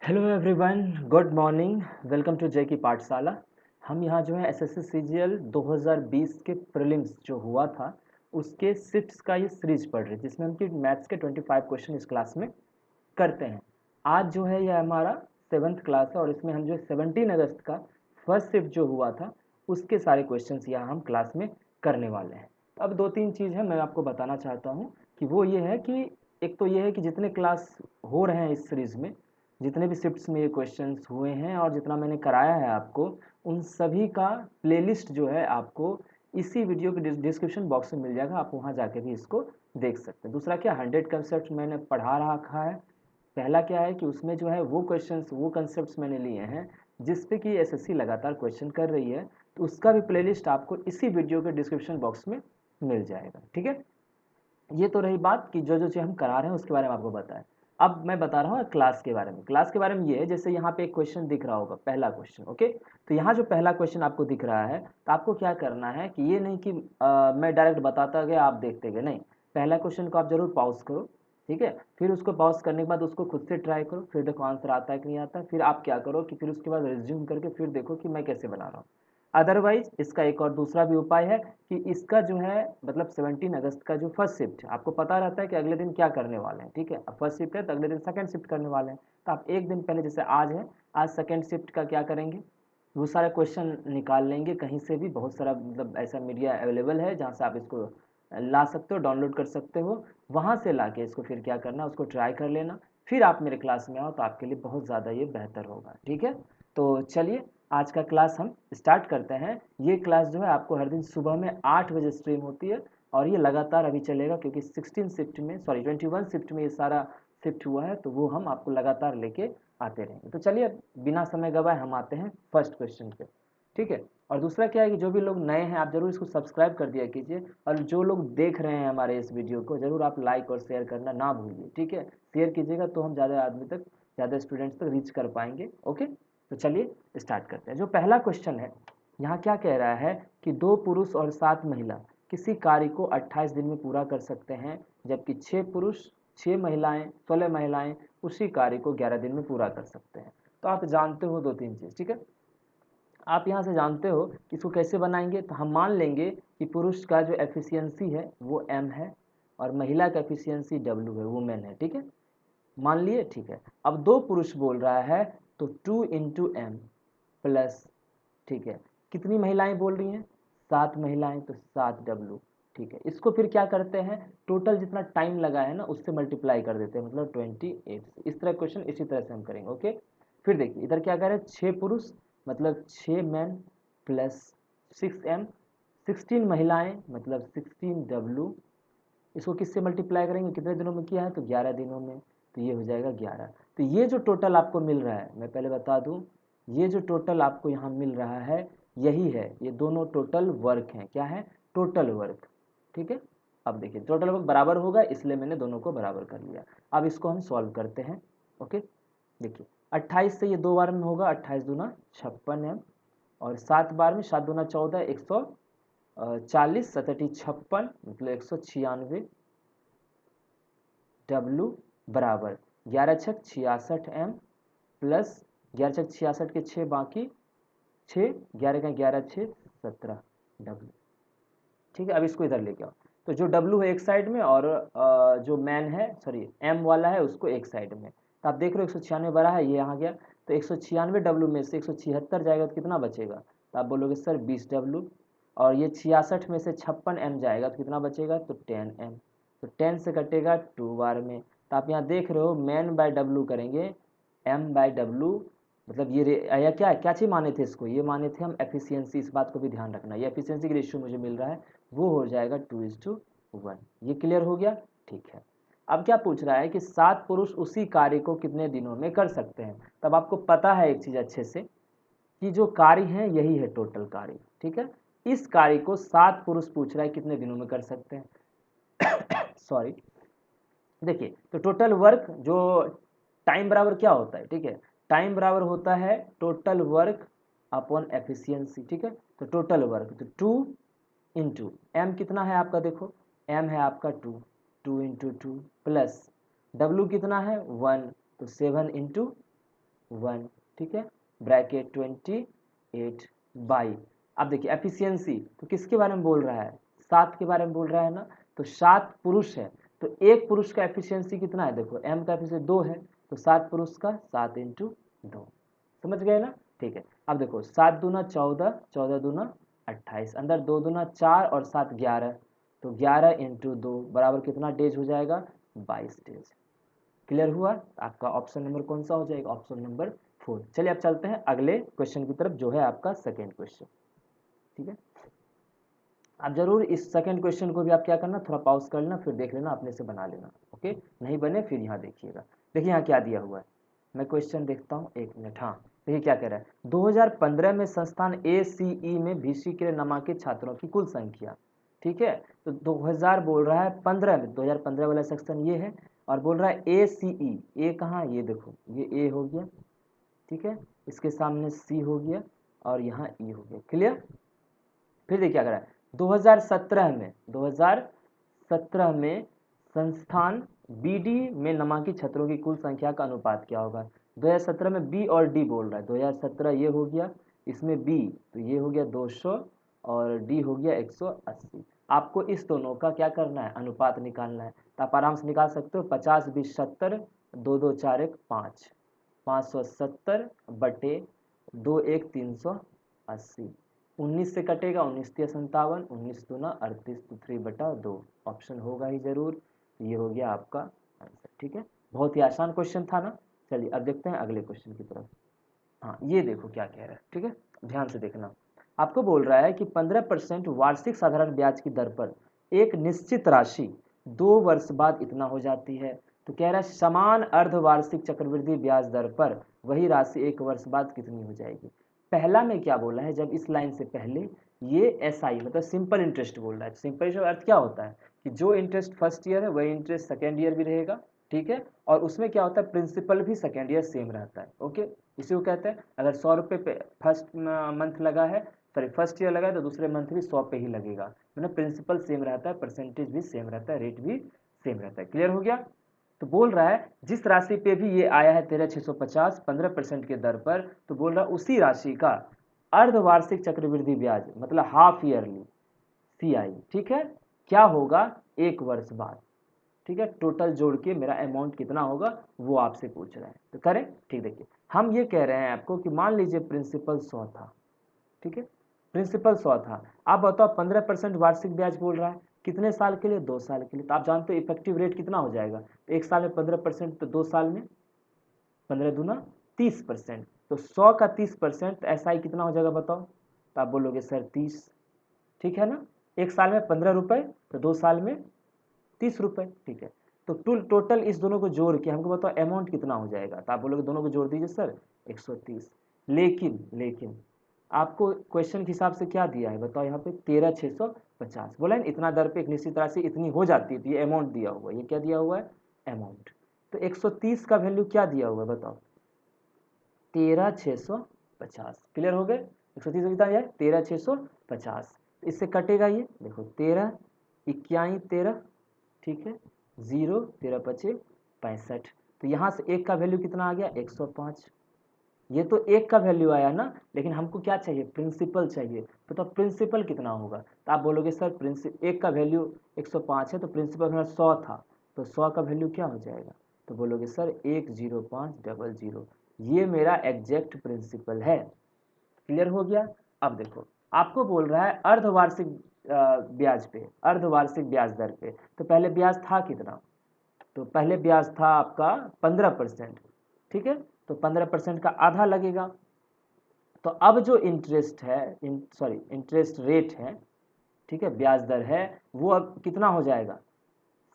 Hello everyone, good morning. Welcome to Jai की पाठशाला। हम यहाँ जो है एसएससी सीजीएल 2020 के प्रीलिम्स जो हुआ था उसके शिफ्ट्स का ये सीरीज पढ़ रहे हैं, जिसमें हम कि मैथ्स के 25 क्वेश्चन इस क्लास में करते हैं। आज जो है यह हमारा 7th क्लास है और इसमें हम जो 17 अगस्त का फर्स्ट शिफ्ट जो हुआ था उसके सारे क्वेश्चंस यहाँ हम क्लास में करने वाले हैं। अब दो तीन चीज़ है मैं आपको बताना चाहता हूँ कि वो ये है कि एक तो ये है कि जितने क्लास हो रहे हैं इस सीरीज़ में, जितने भी शिफ्ट्स में ये क्वेश्चंस हुए हैं और जितना मैंने कराया है आपको, उन सभी का प्लेलिस्ट जो है आपको इसी वीडियो के डिस्क्रिप्शन बॉक्स में मिल जाएगा। आप वहाँ जाके भी इसको देख सकते हैं। दूसरा क्या, 100 कंसेप्ट मैंने पढ़ा रखा है। पहला क्या है कि उसमें जो है वो क्वेश्चंस वो कंसेप्ट्स मैंने लिए हैं जिस पे कि एसएससी लगातार क्वेश्चन कर रही है, तो उसका भी प्लेलिस्ट आपको इसी वीडियो के डिस्क्रिप्शन बॉक्स में मिल जाएगा। ठीक है, ये तो रही बात कि जो जो चीज़ हम करा रहे हैं उसके बारे में आपको बताएं। अब मैं बता रहा हूँ क्लास के बारे में। क्लास के बारे में ये है, जैसे यहाँ पे एक क्वेश्चन दिख रहा होगा, पहला क्वेश्चन। ओके, तो यहाँ जो पहला क्वेश्चन आपको दिख रहा है, तो आपको क्या करना है कि ये नहीं कि मैं डायरेक्ट बताता गया आप देखते गए, नहीं। पहला क्वेश्चन को आप जरूर पॉज करो, ठीक है। फिर उसको पॉज करने के बाद उसको खुद से ट्राई करो, फिर देखो आंसर आता है कि नहीं आता। फिर आप क्या करो कि फिर उसके बाद रिज्यूम करके फिर देखो कि मैं कैसे बना रहा हूँ। अदरवाइज इसका एक और दूसरा भी उपाय है कि इसका जो है मतलब 17 अगस्त का जो फर्स्ट शिफ्ट है, आपको पता रहता है कि अगले दिन क्या करने वाले हैं, ठीक है। अब फर्स्ट शिफ्ट है तो अगले दिन सेकंड शिफ्ट करने वाले हैं, तो आप एक दिन पहले, जैसे आज है, आज सेकंड शिफ्ट का क्या करेंगे, वो सारे क्वेश्चन निकाल लेंगे कहीं से भी। बहुत सारा मतलब ऐसा मीडिया अवेलेबल है जहाँ से आप इसको ला सकते हो, डाउनलोड कर सकते हो। वहाँ से ला के इसको फिर क्या करना, उसको ट्राई कर लेना। फिर आप मेरे क्लास में आओ तो आपके लिए बहुत ज़्यादा ये बेहतर होगा, ठीक है। तो चलिए आज का क्लास हम स्टार्ट करते हैं। ये क्लास जो है आपको हर दिन सुबह में 8 बजे स्ट्रीम होती है और ये लगातार अभी चलेगा, क्योंकि 16 शिफ्ट में, सॉरी 21 शिफ्ट में ये सारा शिफ्ट हुआ है, तो वो हम आपको लगातार लेके आते रहेंगे। तो चलिए बिना समय गवाए हम आते हैं फर्स्ट क्वेश्चन पे, ठीक है। और दूसरा क्या है कि जो भी लोग नए हैं आप जरूर इसको सब्सक्राइब कर दिया कीजिए, और जो लोग देख रहे हैं हमारे इस वीडियो को जरूर आप लाइक और शेयर करना ना भूलिए, ठीक है। शेयर कीजिएगा तो हम ज़्यादा आदमी तक, ज़्यादा स्टूडेंट्स तक रीच कर पाएंगे। ओके, तो चलिए स्टार्ट करते हैं। जो पहला क्वेश्चन है यहाँ क्या कह रहा है कि 2 पुरुष और 7 महिला किसी कार्य को 28 दिन में पूरा कर सकते हैं, जबकि 6 पुरुष, 6 महिलाएं, 16 महिलाएं उसी कार्य को 11 दिन में पूरा कर सकते हैं। तो आप जानते हो दो तीन चीज़, ठीक है। आप यहाँ से जानते हो कि इसको कैसे बनाएंगे। तो हम मान लेंगे कि पुरुष का जो एफिशिएंसी है वो m है और महिला का एफिशिएंसी w है, वुमेन है, ठीक है। मान लिए, ठीक है। अब 2 पुरुष बोल रहा है तो 2 इंटू एम प्लस, ठीक है, कितनी महिलाएं बोल रही हैं, 7 महिलाएं, तो 7 डब्लू, ठीक है। इसको फिर क्या करते हैं, टोटल जितना टाइम लगा है ना उससे मल्टीप्लाई कर देते हैं, मतलब 28। इस तरह क्वेश्चन इसी तरह से हम करेंगे। ओके, फिर देखिए इधर क्या कर रहे हैं, 6 पुरुष मतलब 6 मैन प्लस 6 एम, 16 महिलाएं मतलब 16 डब्लू। इसको किससे मल्टीप्लाई करेंगे, कितने दिनों में किया है, तो 11 दिनों में, तो ये हो जाएगा 11। तो ये जो टोटल आपको मिल रहा है, मैं पहले बता दूं, ये जो टोटल आपको यहाँ मिल रहा है यही है, ये दोनों टोटल वर्क हैं। क्या है, टोटल वर्क, ठीक है। अब देखिए टोटल वर्क बराबर होगा, इसलिए मैंने दोनों को बराबर कर लिया। अब इसको हम सॉल्व करते हैं। ओके, देखिए 28 से ये 2 बार में होगा, 28 दूना 56 एम, और 7 बार में 7 दूना 14, 140, 7 56 मतलब 196 डब्लू बराबर 11 छक 66 एम प्लस 11 छक 66 के 6 बाकी 6, 11 का 11 6 17 डब्लू, ठीक है। अब इसको इधर लेके आओ, तो जो डब्लू है एक साइड में और जो मैन है, सॉरी एम वाला है, उसको एक साइड में। तो आप देख रहे हो 196 बड़ा है, ये यहाँ गया, तो 196 डब्लू में से 176 जाएगा तो कितना बचेगा, तो आप बोलोगे सर 20 डब्लू। और ये 66 में से 56 एम जाएगा तो कितना बचेगा, तो 10 एम। तो 10 से कटेगा 2 बार में, तो आप यहाँ देख रहे हो मैन बाय डब्लू करेंगे, एम बाय डब्लू, मतलब ये या क्या चीज़ माने थे इसको, ये माने थे हम एफिशिएंसी। इस बात को भी ध्यान रखना, ये एफिशिएंसी की रेशियो मुझे मिल रहा है, वो हो जाएगा 2:1। ये क्लियर हो गया, ठीक है। अब क्या पूछ रहा है कि 7 पुरुष उसी कार्य को कितने दिनों में कर सकते हैं। तब आपको पता है एक चीज़ अच्छे से कि जो कार्य है यही है टोटल कार्य, ठीक है। इस कार्य को 7 पुरुष पूछ रहा है कितने दिनों में कर सकते हैं सॉरी, देखिए तो टोटल वर्क जो टाइम बराबर क्या होता है, ठीक है, टाइम बराबर होता है टोटल वर्क अपॉन एफिशिएंसी, ठीक है। तो टोटल वर्क तो 2 इंटू एम, कितना है आपका, देखो एम है आपका 2, 2 इंटू 2 प्लस डब्लू कितना है 1, तो 7 इंटू 1, ठीक है, ब्रैकेट 28 बाई, अब देखिए एफिशिएंसी तो किसके बारे में बोल रहा है, 7 के बारे में बोल रहा है ना, तो 7 पुरुष है, तो एक पुरुष का एफिशिएंसी कितना है, देखो m का एफिशिएंसी 2 है, तो 7 पुरुष का 7 इंटू 2, समझ गए ना, ठीक है। अब देखो 7 दूना 14, 14 दूना 28, अंदर 2 दूना 4 और 7 11, तो 11 इंटू 2 बराबर कितना डेज हो जाएगा, 22 डेज। क्लियर हुआ, आपका ऑप्शन नंबर कौन सा हो जाएगा, ऑप्शन नंबर 4। चलिए अब चलते हैं अगले क्वेश्चन की तरफ, जो है आपका सेकेंड क्वेश्चन, ठीक है। आप जरूर इस सेकंड क्वेश्चन को भी आप क्या करना, थोड़ा पॉज कर लेना, फिर देख लेना, अपने से बना लेना, ओके, नहीं बने फिर यहाँ देखिएगा। देखिए यहाँ क्या दिया हुआ है, मैं क्वेश्चन देखता हूँ, 1 मिनट। हाँ देखिए क्या कह रहा है, 2015 में संस्थान ACE में VC के लिए नामांकित छात्रों की कुल संख्या, ठीक है, तो 2000 बोल रहा है 15 में, 2015 वाला सेक्शन ये है, और बोल रहा है ACE, ए कहाँ, ये देखो ये ए हो गया, ठीक है, इसके सामने सी हो गया और यहाँ ई हो गया, क्लियर। फिर देखिए क्या कर रहा है, 2017 में संस्थान BD में नामांकित छात्रों की कुल संख्या का अनुपात क्या होगा। 2017 में बी और डी बोल रहा है, 2017 ये हो गया, इसमें बी तो ये हो गया 200 और डी हो गया 180। आपको इस दोनों का क्या करना है, अनुपात निकालना है, तो आप आराम से निकाल सकते हो, 50 20 70, 2 2 4 1 5, 570 बटे 2 1 380, 19 से कटेगा, 19 तिया 57, 19 दूना 38, तो 3/2 ऑप्शन होगा ही जरूर, ये हो गया आपका आंसर, ठीक है। बहुत ही आसान क्वेश्चन था ना। चलिए अब देखते हैं अगले क्वेश्चन की तरफ। हाँ ये देखो क्या कह रहा है, ठीक है, ध्यान से देखना। आपको बोल रहा है कि 15% वार्षिक साधारण ब्याज की दर पर एक निश्चित राशि 2 वर्ष बाद इतना हो जाती है, तो कह रहा है समान अर्धवार्षिक चक्रवृद्धि ब्याज दर पर वही राशि 1 वर्ष बाद कितनी हो जाएगी। पहला में क्या बोला है, जब इस लाइन से पहले ये SI मतलब सिंपल इंटरेस्ट बोल रहा है, सिंपल इंटरेस्ट अर्थ क्या होता है कि जो इंटरेस्ट फर्स्ट ईयर है वही इंटरेस्ट सेकेंड ईयर भी रहेगा, ठीक है, और उसमें क्या होता है प्रिंसिपल भी सेकेंड ईयर सेम रहता है, ओके, इसी को कहते हैं, अगर 100 रुपये पे फर्स्ट मंथ लगा है, सॉरी फर्स्ट ईयर लगा है, तो दूसरे मंथ भी 100 पे ही लगेगा, मतलब प्रिंसिपल सेम रहता है, परसेंटेज भी सेम रहता है, रेट भी सेम रहता है। क्लियर हो गया। तो बोल रहा है जिस राशि पे भी ये आया है 13,650 15% के दर पर, तो बोल रहा है उसी राशि का अर्धवार्षिक चक्रवृद्धि ब्याज मतलब हाफ ईयरली CI, ठीक है, क्या होगा 1 वर्ष बाद, ठीक है, टोटल जोड़ के मेरा अमाउंट कितना होगा वो आपसे पूछ रहा है, तो करें, ठीक। देखिए हम ये कह रहे हैं आपको कि मान लीजिए प्रिंसिपल 100 था, ठीक है, प्रिंसिपल 100 था, आप बताओ 15% वार्षिक ब्याज बोल रहा है, कितने साल के लिए, 2 साल के लिए, तो आप जानते हो इफेक्टिव रेट कितना हो जाएगा, तो 1 साल में 15%, तो 2 साल में 15 दूना 30%, तो 100 का 30% SI कितना हो जाएगा बताओ, तो आप बोलोगे सर 30, ठीक है ना, 1 साल में 15 रुपये, तो 2 साल में 30 रुपये, ठीक है, तो टोटल इस दोनों को जोड़ के हमको बताओ अमाउंट कितना हो जाएगा, तो आप बोलोगे दोनों को जोड़ दीजिए सर 130, लेकिन आपको क्वेश्चन के हिसाब से क्या दिया है बताओ, यहाँ पे 13,650 बोला है, इतना दर पे एक निश्चित राशि इतनी हो जाती है, तो ये अमाउंट दिया हुआ है, ये क्या दिया हुआ है अमाउंट, तो 130 का वैल्यू क्या दिया हुआ है बताओ, 13,650, क्लियर हो गए, 130 कितना जाए 13,650, इससे कटेगा ये देखो 13 इक्याई 13, ठीक है, 0 13 पचे 65, तो यहाँ से एक का वैल्यू कितना आ गया 105, ये तो एक का वैल्यू आया ना, लेकिन हमको क्या चाहिए प्रिंसिपल चाहिए, तो प्रिंसिपल कितना होगा, तो आप बोलोगे सर एक का वैल्यू 105 है, तो प्रिंसिपल हमारा 100 था, तो 100 का वैल्यू क्या हो जाएगा, तो बोलोगे सर 10500, ये मेरा एग्जैक्ट प्रिंसिपल है। क्लियर हो गया। अब देखो आपको बोल रहा है अर्धवार्षिक ब्याज पे, अर्धवार्षिक ब्याज दर पे, तो पहले ब्याज था कितना, तो पहले ब्याज था आपका 15%, ठीक है, तो 15% का आधा लगेगा, तो अब जो इंटरेस्ट है सॉरी इंटरेस्ट रेट है, ठीक है, ब्याज दर है, वो अब कितना हो जाएगा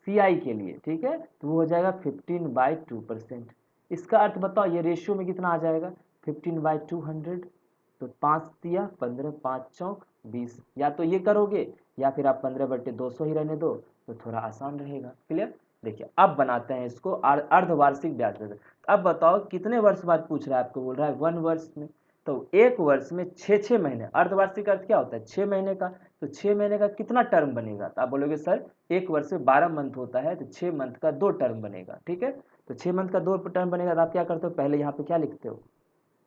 CI के लिए, ठीक है, तो वो हो जाएगा 15/2%, इसका अर्थ बताओ ये रेशियो में कितना आ जाएगा 15/200, तो 5 दिया 15, 5 चौक 20, या तो ये करोगे या फिर आप 15/200 ही रहने दो, तो थोड़ा आसान रहेगा। क्लियर। देखिए अब बनाते हैं इसको अर्धवार्षिक ब्याज दर। अब बताओ कितने वर्ष बाद पूछ रहा है आपको, बोल रहा है 1 वर्ष में, तो एक वर्ष में 6 महीने, अर्धवार्षिक अर्थ क्या होता है 6 महीने का, तो 6 महीने का कितना टर्म बनेगा, तो आप बोलोगे सर एक वर्ष में 12 मंथ होता है तो 6 मंथ का 2 टर्म बनेगा। ठीक है, तो 6 मंथ का 2 टर्म बनेगा तो आप क्या करते हो, पहले यहाँ पे क्या लिखते हो,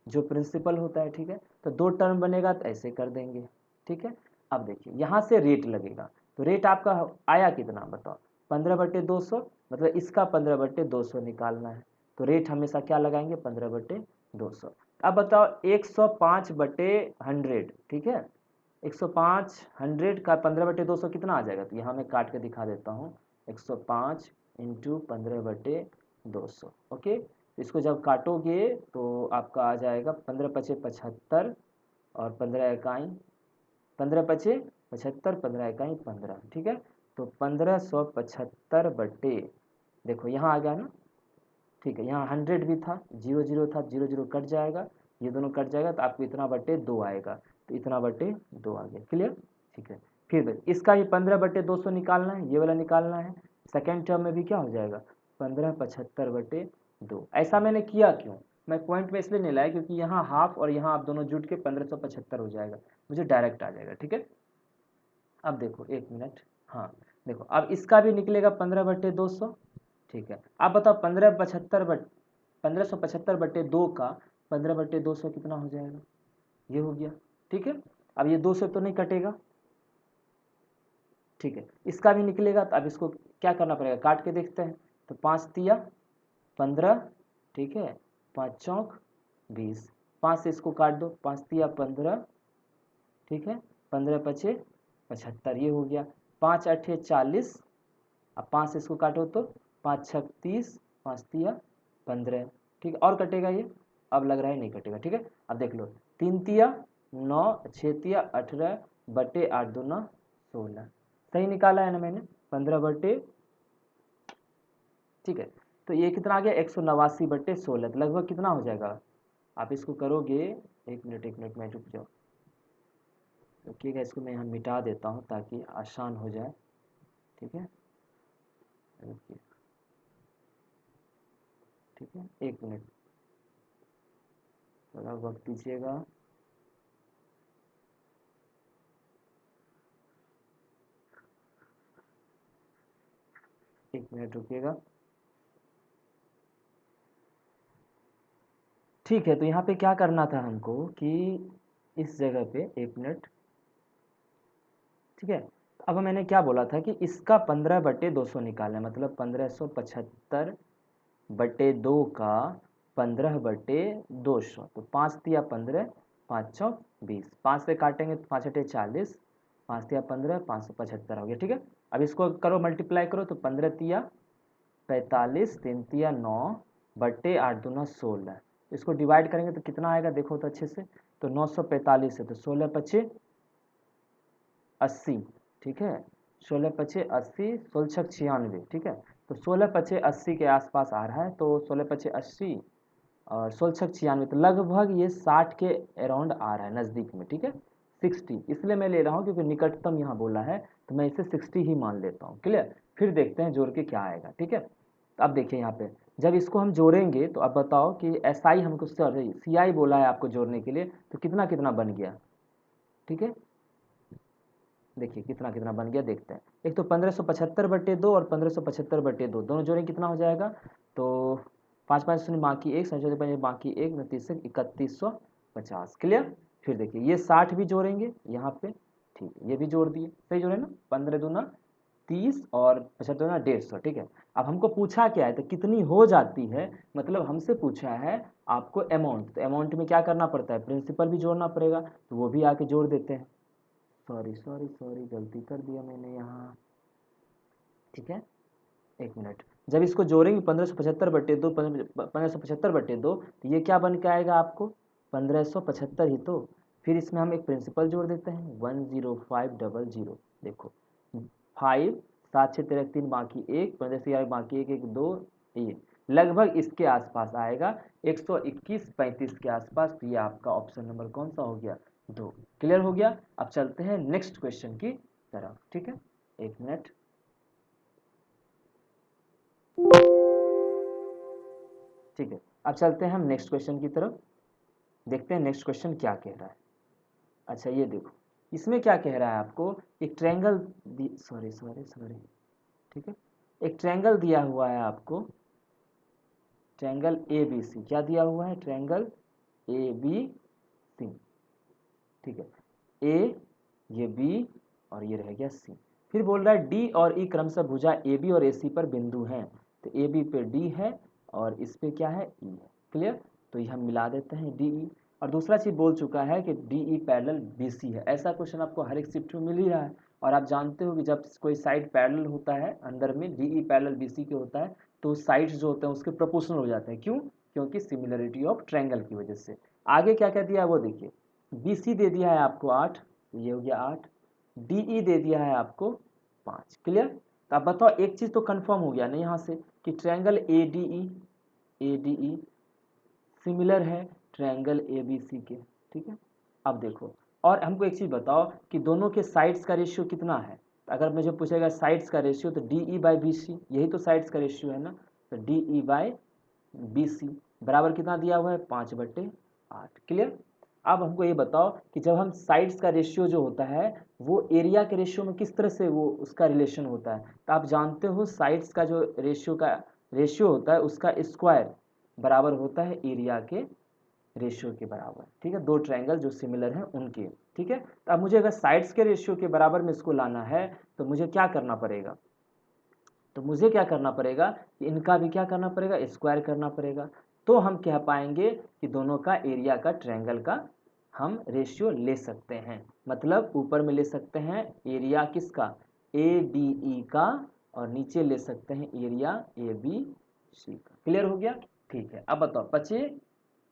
जो प्रिंसिपल होता है। ठीक है, तो 2 टर्म बनेगा तो ऐसे कर देंगे। ठीक है, अब देखिए यहाँ से रेट लगेगा, तो रेट आपका आया कितना बताओ, 15/200, मतलब इसका 15/200 निकालना है, तो रेट हमेशा क्या लगाएंगे 15/200। अब बताओ 105/100, ठीक है, 105 का 15/200 कितना आ जाएगा, तो यहाँ मैं काट के दिखा देता हूँ, 105 इंटू 15/200। ओके, इसको जब काटोगे तो आपका आ जाएगा 15×5 = 75 और 15 15×5 = 75, 15 × 1 = 15। ठीक है, तो 1575 देखो यहाँ आ गया ना। ठीक है, यहाँ 100 भी था, 0 0 था, 0 0 कट जाएगा, ये दोनों कट जाएगा तो आपको इतना बटे 2 आएगा, तो इतना बटे 2 आ गया। क्लियर। ठीक है, फिर इसका भी 15/200 निकालना है, ये वाला निकालना है। सेकेंड टर्म में भी क्या हो जाएगा 1575/2। ऐसा मैंने किया क्यों, मैं पॉइंट में इसलिए नहीं लाया क्योंकि यहाँ हाफ और यहाँ आप दोनों जुट के 1575 हो जाएगा, मुझे डायरेक्ट आ जाएगा। ठीक है, अब देखो एक मिनट, हाँ देखो अब इसका भी निकलेगा 15/200। ठीक है, आप बताओ 1575/2 का 15/200 कितना हो जाएगा, ये हो गया। ठीक है, अब ये 2 से तो नहीं कटेगा। ठीक है, इसका भी निकलेगा, तो अब इसको क्या करना पड़ेगा, काट के देखते हैं। तो 5×3 = 15, ठीक है, 5×4 = 20, 5 से इसको काट दो, 5×3 = 15, ठीक है, 15×5 = 75, ये हो गया। 5×8 = 40, अब 5 से इसको काटो तो 5×6 = 30, 5×3 = 15। ठीक है, और कटेगा ये, अब लग रहा है नहीं कटेगा। ठीक है, अब देख लो 3×3 = 9, 6×3 = 18 बटे 8×2 = 16, सही निकाला है ना मैंने 15 ठीक है, तो ये कितना आ गया 189/16, तो लगभग कितना हो जाएगा, आप इसको करोगे। एक मिनट मैं रुक जाओ, रुकिएगा, इसको मैं यहाँ मिटा देता हूँ ताकि आसान हो जाए। ठीक है, रुकिए, ठीक है, एक मिनट, थोड़ा वक्त दीजिएगा। एक मिनट रुकिएगा। ठीक है, तो यहाँ पे क्या करना था हमको कि इस जगह पे एक मिनट। ठीक है, तो अब मैंने क्या बोला था कि इसका 15/200 निकालना है, मतलब 1575/2 का 15/200, तो 5×3 = 15, 5×4 = 20, 5 से काटेंगे तो 5×8 = 40, 5×3 = 15, 575 हो गया। ठीक है, अब इसको करो मल्टीप्लाई करो, तो 15×3 = 45, 3×3 = 9 बटे 8×2 = 16, इसको डिवाइड करेंगे तो कितना आएगा देखो तो अच्छे से, तो 945 है, तो 16×5 = 80। ठीक है, 16×5 = 80, 16×6 = 96। ठीक है, तो 16×5 = 80 के आसपास आ रहा है, तो 16×5 = 80 और 16×6 = 96, तो लगभग ये 60 के अराउंड आ रहा है, नज़दीक में। ठीक है, 60 इसलिए मैं ले रहा हूँ क्योंकि निकटतम यहाँ बोला है, तो मैं इसे 60 ही मान लेता हूँ। क्लियर, फिर देखते हैं जोड़ के क्या आएगा। ठीक है, तो अब देखिए यहाँ पे जब इसको हम जोड़ेंगे तो अब बताओ कि एस आई हमको सी आई बोला है आपको जोड़ने के लिए, तो कितना कितना बन गया। ठीक है, देखिए कितना कितना बन गया, देखते हैं। एक तो 1575/2 और 1575/2 दोनों जोड़ें कितना हो जाएगा, तो 5×5 = बाकी 1, 7×5 बाकी 1, 31×1 = 3150। क्लियर, फिर देखिए ये 60 भी जोड़ेंगे यहाँ पे। ठीक है, ये भी जोड़ दिए, सही जोड़े ना, 15×2 = 30 और 75 × 150। ठीक है, अब हमको पूछा क्या है, तो कितनी हो जाती है, मतलब हमसे पूछा है आपको अमाउंट, तो अमाउंट में क्या करना पड़ता है, प्रिंसिपल भी जोड़ना पड़ेगा, तो वो भी आके जोड़ देते हैं। सॉरी सॉरी सॉरी, गलती कर दिया मैंने यहाँ। ठीक है, एक मिनट, जब इसको जोड़ेंगे 1575/2, 1575/2, तो ये क्या बन के आएगा आपको 1575 ही तो। फिर इसमें हम एक प्रिंसिपल जोड़ देते हैं 10500। देखो 5, 7 6 13 3 बाकी 1, 15 से बाकी 1 1 2 1, लगभग इसके आसपास आएगा 121-35 के आसपास। तो ये आपका ऑप्शन नंबर कौन सा हो गया, 2। क्लियर हो गया, अब चलते हैं नेक्स्ट क्वेश्चन की तरफ। ठीक है, एक मिनट। ठीक है, अब चलते हैं हम नेक्स्ट क्वेश्चन की तरफ। देखते हैं नेक्स्ट क्वेश्चन क्या कह रहा है। अच्छा ये देखो, इसमें क्या कह रहा है आपको, एक ट्रायंगल सॉरी सॉरी सॉरी, ठीक है, एक ट्रायंगल दिया हुआ है आपको, ट्रायंगल ए बी सी, क्या दिया हुआ है, ट्रायंगल ए बी सी, ठीक है, ए, ये बी और ये रह गया सी। फिर बोल रहा है डी और ई क्रमशः भुजा ए बी और ए सी पर बिंदु हैं, तो ए बी पे डी है और इस पे क्या है, ई है। क्लियर, तो ये हम मिला देते हैं डी ई। और दूसरा चीज बोल चुका है कि D E parallel B C है। ऐसा क्वेश्चन आपको हर एक शिफ्ट में मिल ही रहा है, और आप जानते हो कि जब कोई साइड पैरेलल होता है अंदर में, D E parallel B C के होता है, तो साइड्स जो होते हैं उसके प्रोपोर्शनल हो जाते हैं। क्यों? क्योंकि सिमिलरिटी ऑफ ट्रायंगल की वजह से। आगे क्या कह दिया है वो देखिए, बी सी दे दिया है आपको 8, ये हो गया 8, डी ई दे दिया है आपको 5। क्लियर, तो आप बताओ, एक चीज तो कंफर्म हो गया ना यहाँ से कि triangle A D E similar है ट्रायंगल ए बी सी के। ठीक है, अब देखो, और हमको एक चीज बताओ कि दोनों के साइड्स का रेशियो कितना है। अगर मुझे पूछेगा साइड्स का रेशियो, तो D E by B C, यही तो साइड्स का रेशियो है ना, तो D E by B C बराबर कितना दिया हुआ है, 5/8। क्लियर, अब हमको ये बताओ कि जब हम साइड्स का रेशियो जो होता है वो एरिया के रेशियो में किस तरह से वो उसका रिलेशन होता है। तो आप जानते हो साइड्स का जो रेशियो होता है उसका स्क्वायर बराबर होता है एरिया के रेशियो के बराबर। ठीक है, दो ट्रायंगल जो सिमिलर हैं उनके। ठीक है, तो अब मुझे अगर साइड्स के रेशियो के बराबर में इसको लाना है तो मुझे क्या करना पड़ेगा, तो मुझे क्या करना पड़ेगा कि इनका भी क्या करना पड़ेगा, स्क्वायर करना पड़ेगा। तो हम कह पाएंगे कि दोनों का एरिया का ट्रायंगल का हम रेशियो ले सकते हैं। मतलब ऊपर में ले सकते हैं एरिया किसका, ए डी ई का, और नीचे ले सकते हैं एरिया ए बी सी का। क्लियर हो गया? ठीक है, अब बताओ, 25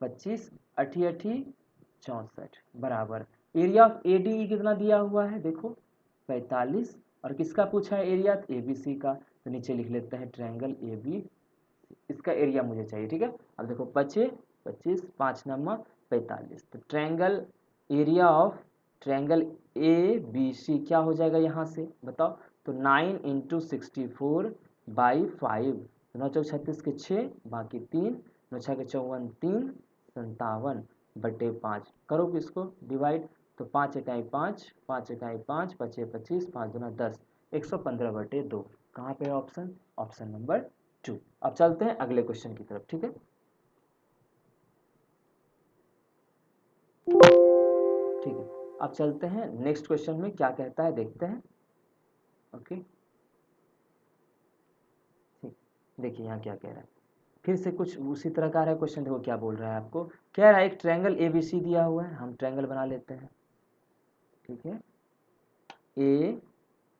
25 अठी अठी 64 बराबर area of A D E कितना दिया हुआ है, देखो 45, और किसका पूछा है एरिया, ए बी सी का। तो नीचे लिख लेते हैं ट्रायंगल ए बी, इसका एरिया मुझे चाहिए। ठीक है, अब देखो 25 25 5 नंबर 45, तो triangle area of triangle A B C क्या हो जाएगा यहाँ से बताओ, तो 9 इंटू 64/5, 9 चौक 36 के 6, बाकी 3, 9 6 के 54, 3 57/5। करो इसको डिवाइड, तो 5 इकाई 5, 5 इकाई 5, 5 25, 5 दूना 10, 115/2। कहाँ पे है ऑप्शन, ऑप्शन नंबर 2। अब चलते हैं अगले क्वेश्चन की तरफ। ठीक है, ठीक है, अब चलते हैं नेक्स्ट क्वेश्चन में क्या कहता है, देखते हैं। ओके, ठीक, देखिए यहाँ क्या कह रहा है, फिर से कुछ उसी तरह का आ रहा है क्वेश्चन। देखो क्या बोल रहा है आपको, कह रहा है एक ट्रायंगल ए बी सी दिया हुआ है, हम ट्रायंगल बना लेते हैं। ठीक है, ए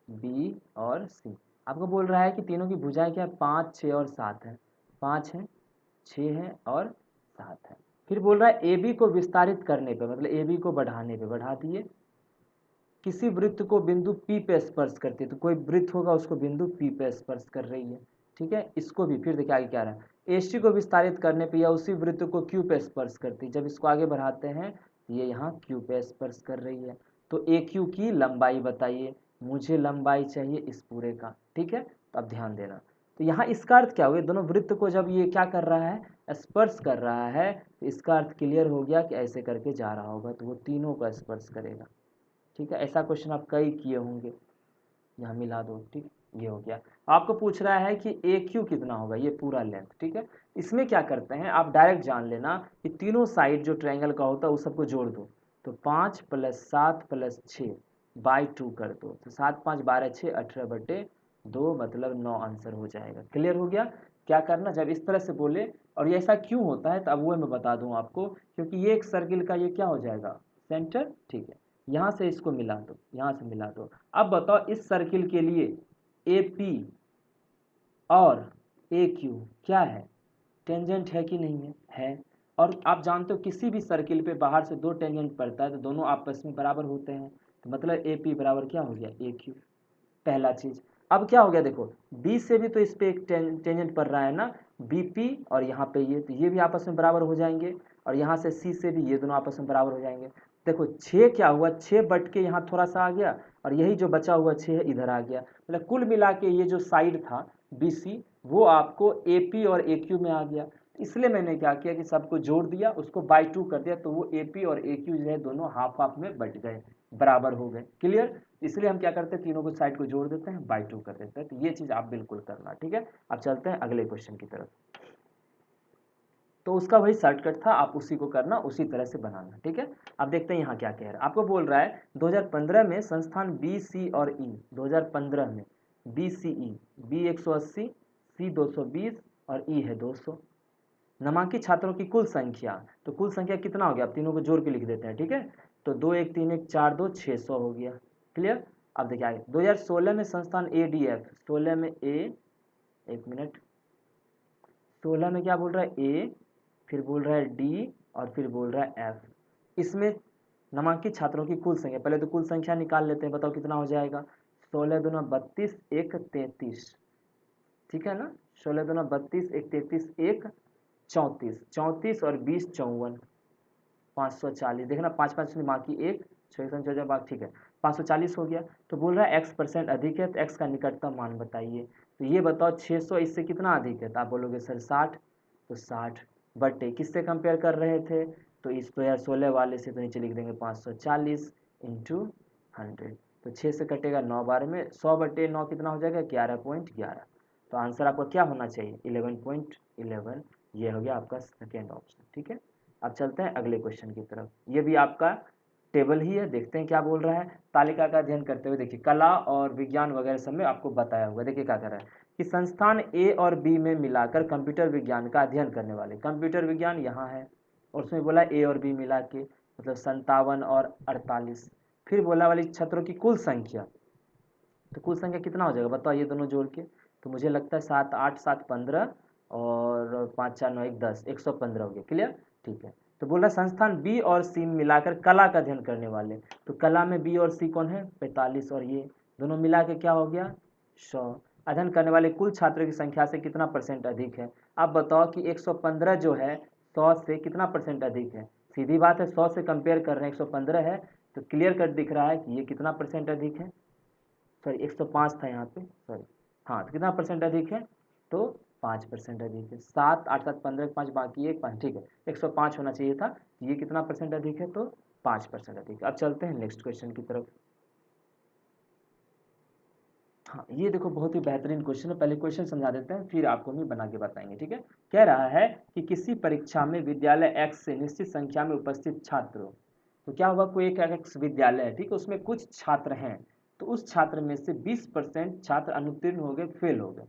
बी और सी, आपको बोल रहा है कि तीनों की भुजाएं क्या, 5 6 और 7 है, 5 है 6 है और 7 है। फिर बोल रहा है ए बी को विस्तारित करने पे, मतलब ए बी को बढ़ाने पे, बढ़ा दिए, किसी वृत्त को बिंदु P पे स्पर्श करती है, तो कोई वृत्त होगा उसको बिंदु P पे स्पर्श कर रही है। ठीक है, इसको भी फिर देखिए आगे क्या रहा है, AC को विस्तारित करने पे या उसी वृत्त को Q पे स्पर्श करती है। जब इसको आगे बढ़ाते हैं तो ये यहाँ Q पे स्पर्श कर रही है। तो AQ की लंबाई बताइए, मुझे लंबाई चाहिए इस पूरे का। ठीक है, तो अब ध्यान देना, तो यहाँ इसका अर्थ क्या हुआ, दोनों वृत्त को जब ये क्या कर रहा है, स्पर्श कर रहा है, तो इसका अर्थ क्लियर हो गया कि ऐसे करके जा रहा होगा, तो वो तीनों का स्पर्श करेगा। ठीक है, ऐसा क्वेश्चन आप कई किए होंगे, यहाँ मिला दो। ठीक, ये हो गया। आपको पूछ रहा है कि ए क्यू कितना होगा, ये पूरा लेंथ। ठीक है, इसमें क्या करते हैं, आप डायरेक्ट जान लेना कि तीनों साइड जो ट्रायंगल का होता है उस सबको जोड़ दो, तो 5 + 7 + 6/2 कर दो, तो 7 5 12 6 18/2, मतलब 9 आंसर हो जाएगा। क्लियर हो गया? क्या करना, जब इस तरह से बोले, और ये ऐसा क्यों होता है तो अब वो मैं बता दूं आपको, क्योंकि ये एक सर्किल का ये क्या हो जाएगा, सेंटर। ठीक है, यहाँ से इसको मिला दो, यहाँ से मिला दो। अब बताओ इस सर्किल के लिए ए पी और ए क्यू क्या है, टेंजेंट है कि नहीं है, है। और आप जानते हो किसी भी सर्किल पे बाहर से दो टेंजेंट पड़ता है तो दोनों आपस में बराबर होते हैं, तो मतलब ए पी बराबर क्या हो गया, ए क्यू, पहला चीज। अब क्या हो गया, देखो बी से भी तो इस पे एक टेंजेंट पड़ रहा है ना, बी पी, और यहाँ पे ये, तो ये भी आपस में बराबर हो जाएंगे, और यहाँ से सी से भी ये दोनों आपस में बराबर हो जाएंगे। देखो 6 क्या हुआ, 6 बट के यहाँ थोड़ा सा आ गया, और यही जो बचा हुआ 6 है इधर आ गया, मतलब कुल मिला के ये जो साइड था बी सी वो आपको ए पी और ए क्यू में आ गया। इसलिए मैंने क्या किया कि सबको जोड़ दिया, उसको बाई 2 कर दिया, तो वो AP और AQ जो है दोनों हाफ हाफ में बट गए, बराबर हो गए। क्लियर? इसलिए हम क्या करते हैं, तीनों को साइड को जोड़ देते हैं, बाई 2 कर देते हैं। तो ये चीज़ आप बिल्कुल करना, ठीक है। अब चलते हैं अगले क्वेश्चन की तरफ। तो उसका वही शॉर्टकट था, आप उसी को करना, उसी तरह से बनाना, ठीक है। अब देखते हैं यहाँ क्या कह रहा है। आपको बोल रहा है 2015 में संस्थान बी, सी और ई, 2015 में बी, सी, ई, बी 180, सी 220 और ई है 200। नामांकित छात्रों की कुल संख्या, तो कुल संख्या कितना हो गया, आप तीनों को जोड़ के लिख देते हैं, ठीक है। तो 2 1 3 1 4 2 600 हो गया। क्लियर? अब देखिए आगे 2016 में संस्थान ADF, 16 में ए, एक मिनट, 16 में क्या बोल रहा है, ए, फिर बोल रहा है डी और फिर बोल रहा है एफ। इसमें नामांकित छात्रों की कुल संख्या, पहले तो कुल संख्या निकाल लेते हैं, बताओ कितना हो जाएगा। 16 दूना 32, 1 33, ठीक है ना। 16 दूना 32, 1 33, 1 34, 34 और 20 54, 540। देखना 5 5 बाकी 1, 6 बाकी, ठीक है, 540 हो गया। तो बोल रहा है x% अधिक है, तो x का निकटतम मान बताइए। तो ये बताओ 600 इससे कितना अधिक है, तो आप बोलोगे सर 60। तो 60 बटे किससे कंपेयर कर रहे थे, तो इस 2016 वाले से, तो नीचे लिख देंगे 540 इंटू 100। तो 6 से कटेगा 9 बार में, 100 बटे 9 कितना हो जाएगा, 11.11। तो आंसर आपका क्या होना चाहिए, 11.11। ये हो गया आपका सेकेंड ऑप्शन, ठीक है। अब चलते हैं अगले क्वेश्चन की तरफ। ये भी आपका टेबल ही है, देखते हैं क्या बोल रहा है। तालिका का अध्ययन करते हुए, देखिए कला और विज्ञान वगैरह सब में आपको बताया हुआ, देखिए क्या कर रहा है कि संस्थान ए और बी में मिलाकर कंप्यूटर विज्ञान का अध्ययन करने वाले, कंप्यूटर विज्ञान यहाँ है, और उसमें बोला ए और बी मिला के, मतलब 57 और 48। फिर बोला वाली छात्रों की कुल संख्या, तो कुल संख्या कितना हो जाएगा बताओ, ये दोनों जोड़ के। तो मुझे लगता है 7 8 7 15 और 5 4 9 1 10, 115 हो गया। क्लियर? ठीक है। तो बोल रहा संस्थान बी और सी मिलाकर कला का अध्ययन करने वाले, तो कला में बी और सी कौन है, 45, और ये दोनों मिला के क्या हो गया, 100। अध्ययन करने वाले कुल छात्रों की संख्या से कितना % अधिक है। अब बताओ कि 115 जो है 100 से कितना % अधिक है। सीधी बात है, 100 से कंपेयर कर रहे हैं, 115 है, तो क्लियर कट दिख रहा है कि ये कितना % अधिक है। सॉरी 105 था यहाँ पे, सॉरी, हाँ, तो कितना % अधिक है, तो 5% अधिक है। 7 8 7 15 5 बाकी 1 5, ठीक है, 105 होना चाहिए था। ये कितना % अधिक है, तो 5% अधिक है। अब चलते हैं नेक्स्ट क्वेश्चन की तरफ। हाँ, ये देखो बहुत ही बेहतरीन क्वेश्चन है, पहले क्वेश्चन समझा देते हैं, फिर आपको भी बना के बताएंगे, ठीक है। कह रहा है कि किसी परीक्षा में विद्यालय X से निश्चित संख्या में उपस्थित छात्रों, तो क्या हुआ, कोई एक X विद्यालय है, ठीक है, उसमें कुछ छात्र हैं, तो उस छात्र में से 20% छात्र अनुत्तीर्ण हो गए, फेल हो गए।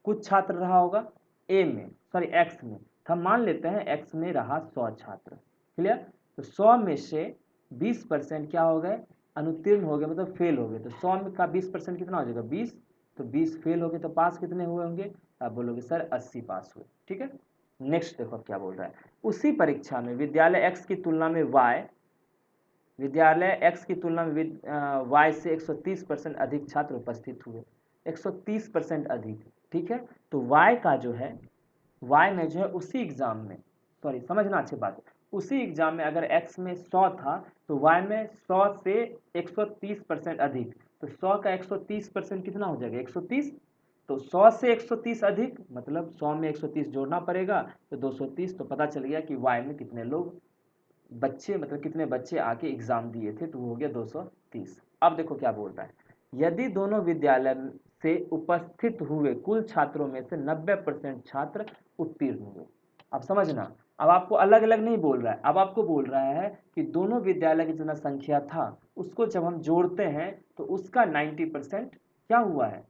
कुछ छात्र रहा होगा ए में, सॉरी एक्स में, तो हम मान लेते हैं एक्स में रहा 100 छात्र। क्लियर? तो 100 में से 20% क्या हो गए, अनुत्तीर्ण हो गए, मतलब फेल हो गए। तो 100 में का 20% कितना हो जाएगा, 20। तो 20 फेल हो गए, तो पास कितने हुए होंगे, आप बोलोगे सर 80 पास हुए, ठीक है। नेक्स्ट देखो क्या बोल रहा है, उसी परीक्षा में विद्यालय एक्स की तुलना में वाई, विद्यालय एक्स की तुलना में वाई से 130% अधिक छात्र उपस्थित हुए, 130% अधिक, ठीक है। तो वाई का जो है, वाई में जो है उसी एग्जाम में, सॉरी समझना अच्छी बात है, उसी एग्जाम में अगर एक्स में 100 था, तो वाई में 100 से 130% अधिक, तो 100 का 130% कितना हो जाएगा, 130। तो 100 से 130 अधिक मतलब 100 में 130 जोड़ना पड़ेगा, तो 230। तो पता चल गया कि वाई में कितने लोग, बच्चे, मतलब कितने बच्चे आके एग्जाम दिए थे, तो वो हो गया 230। अब देखो क्या बोल रहा है, यदि दोनों विद्यालय से उपस्थित हुए कुल छात्रों में से 90% छात्र उत्तीर्ण हुए। अब समझना, अब आपको अलग अलग नहीं बोल रहा है, अब आपको बोल रहा है कि दोनों विद्यालय की जितना संख्या था उसको जब हम जोड़ते हैं तो उसका 90% क्या हुआ है,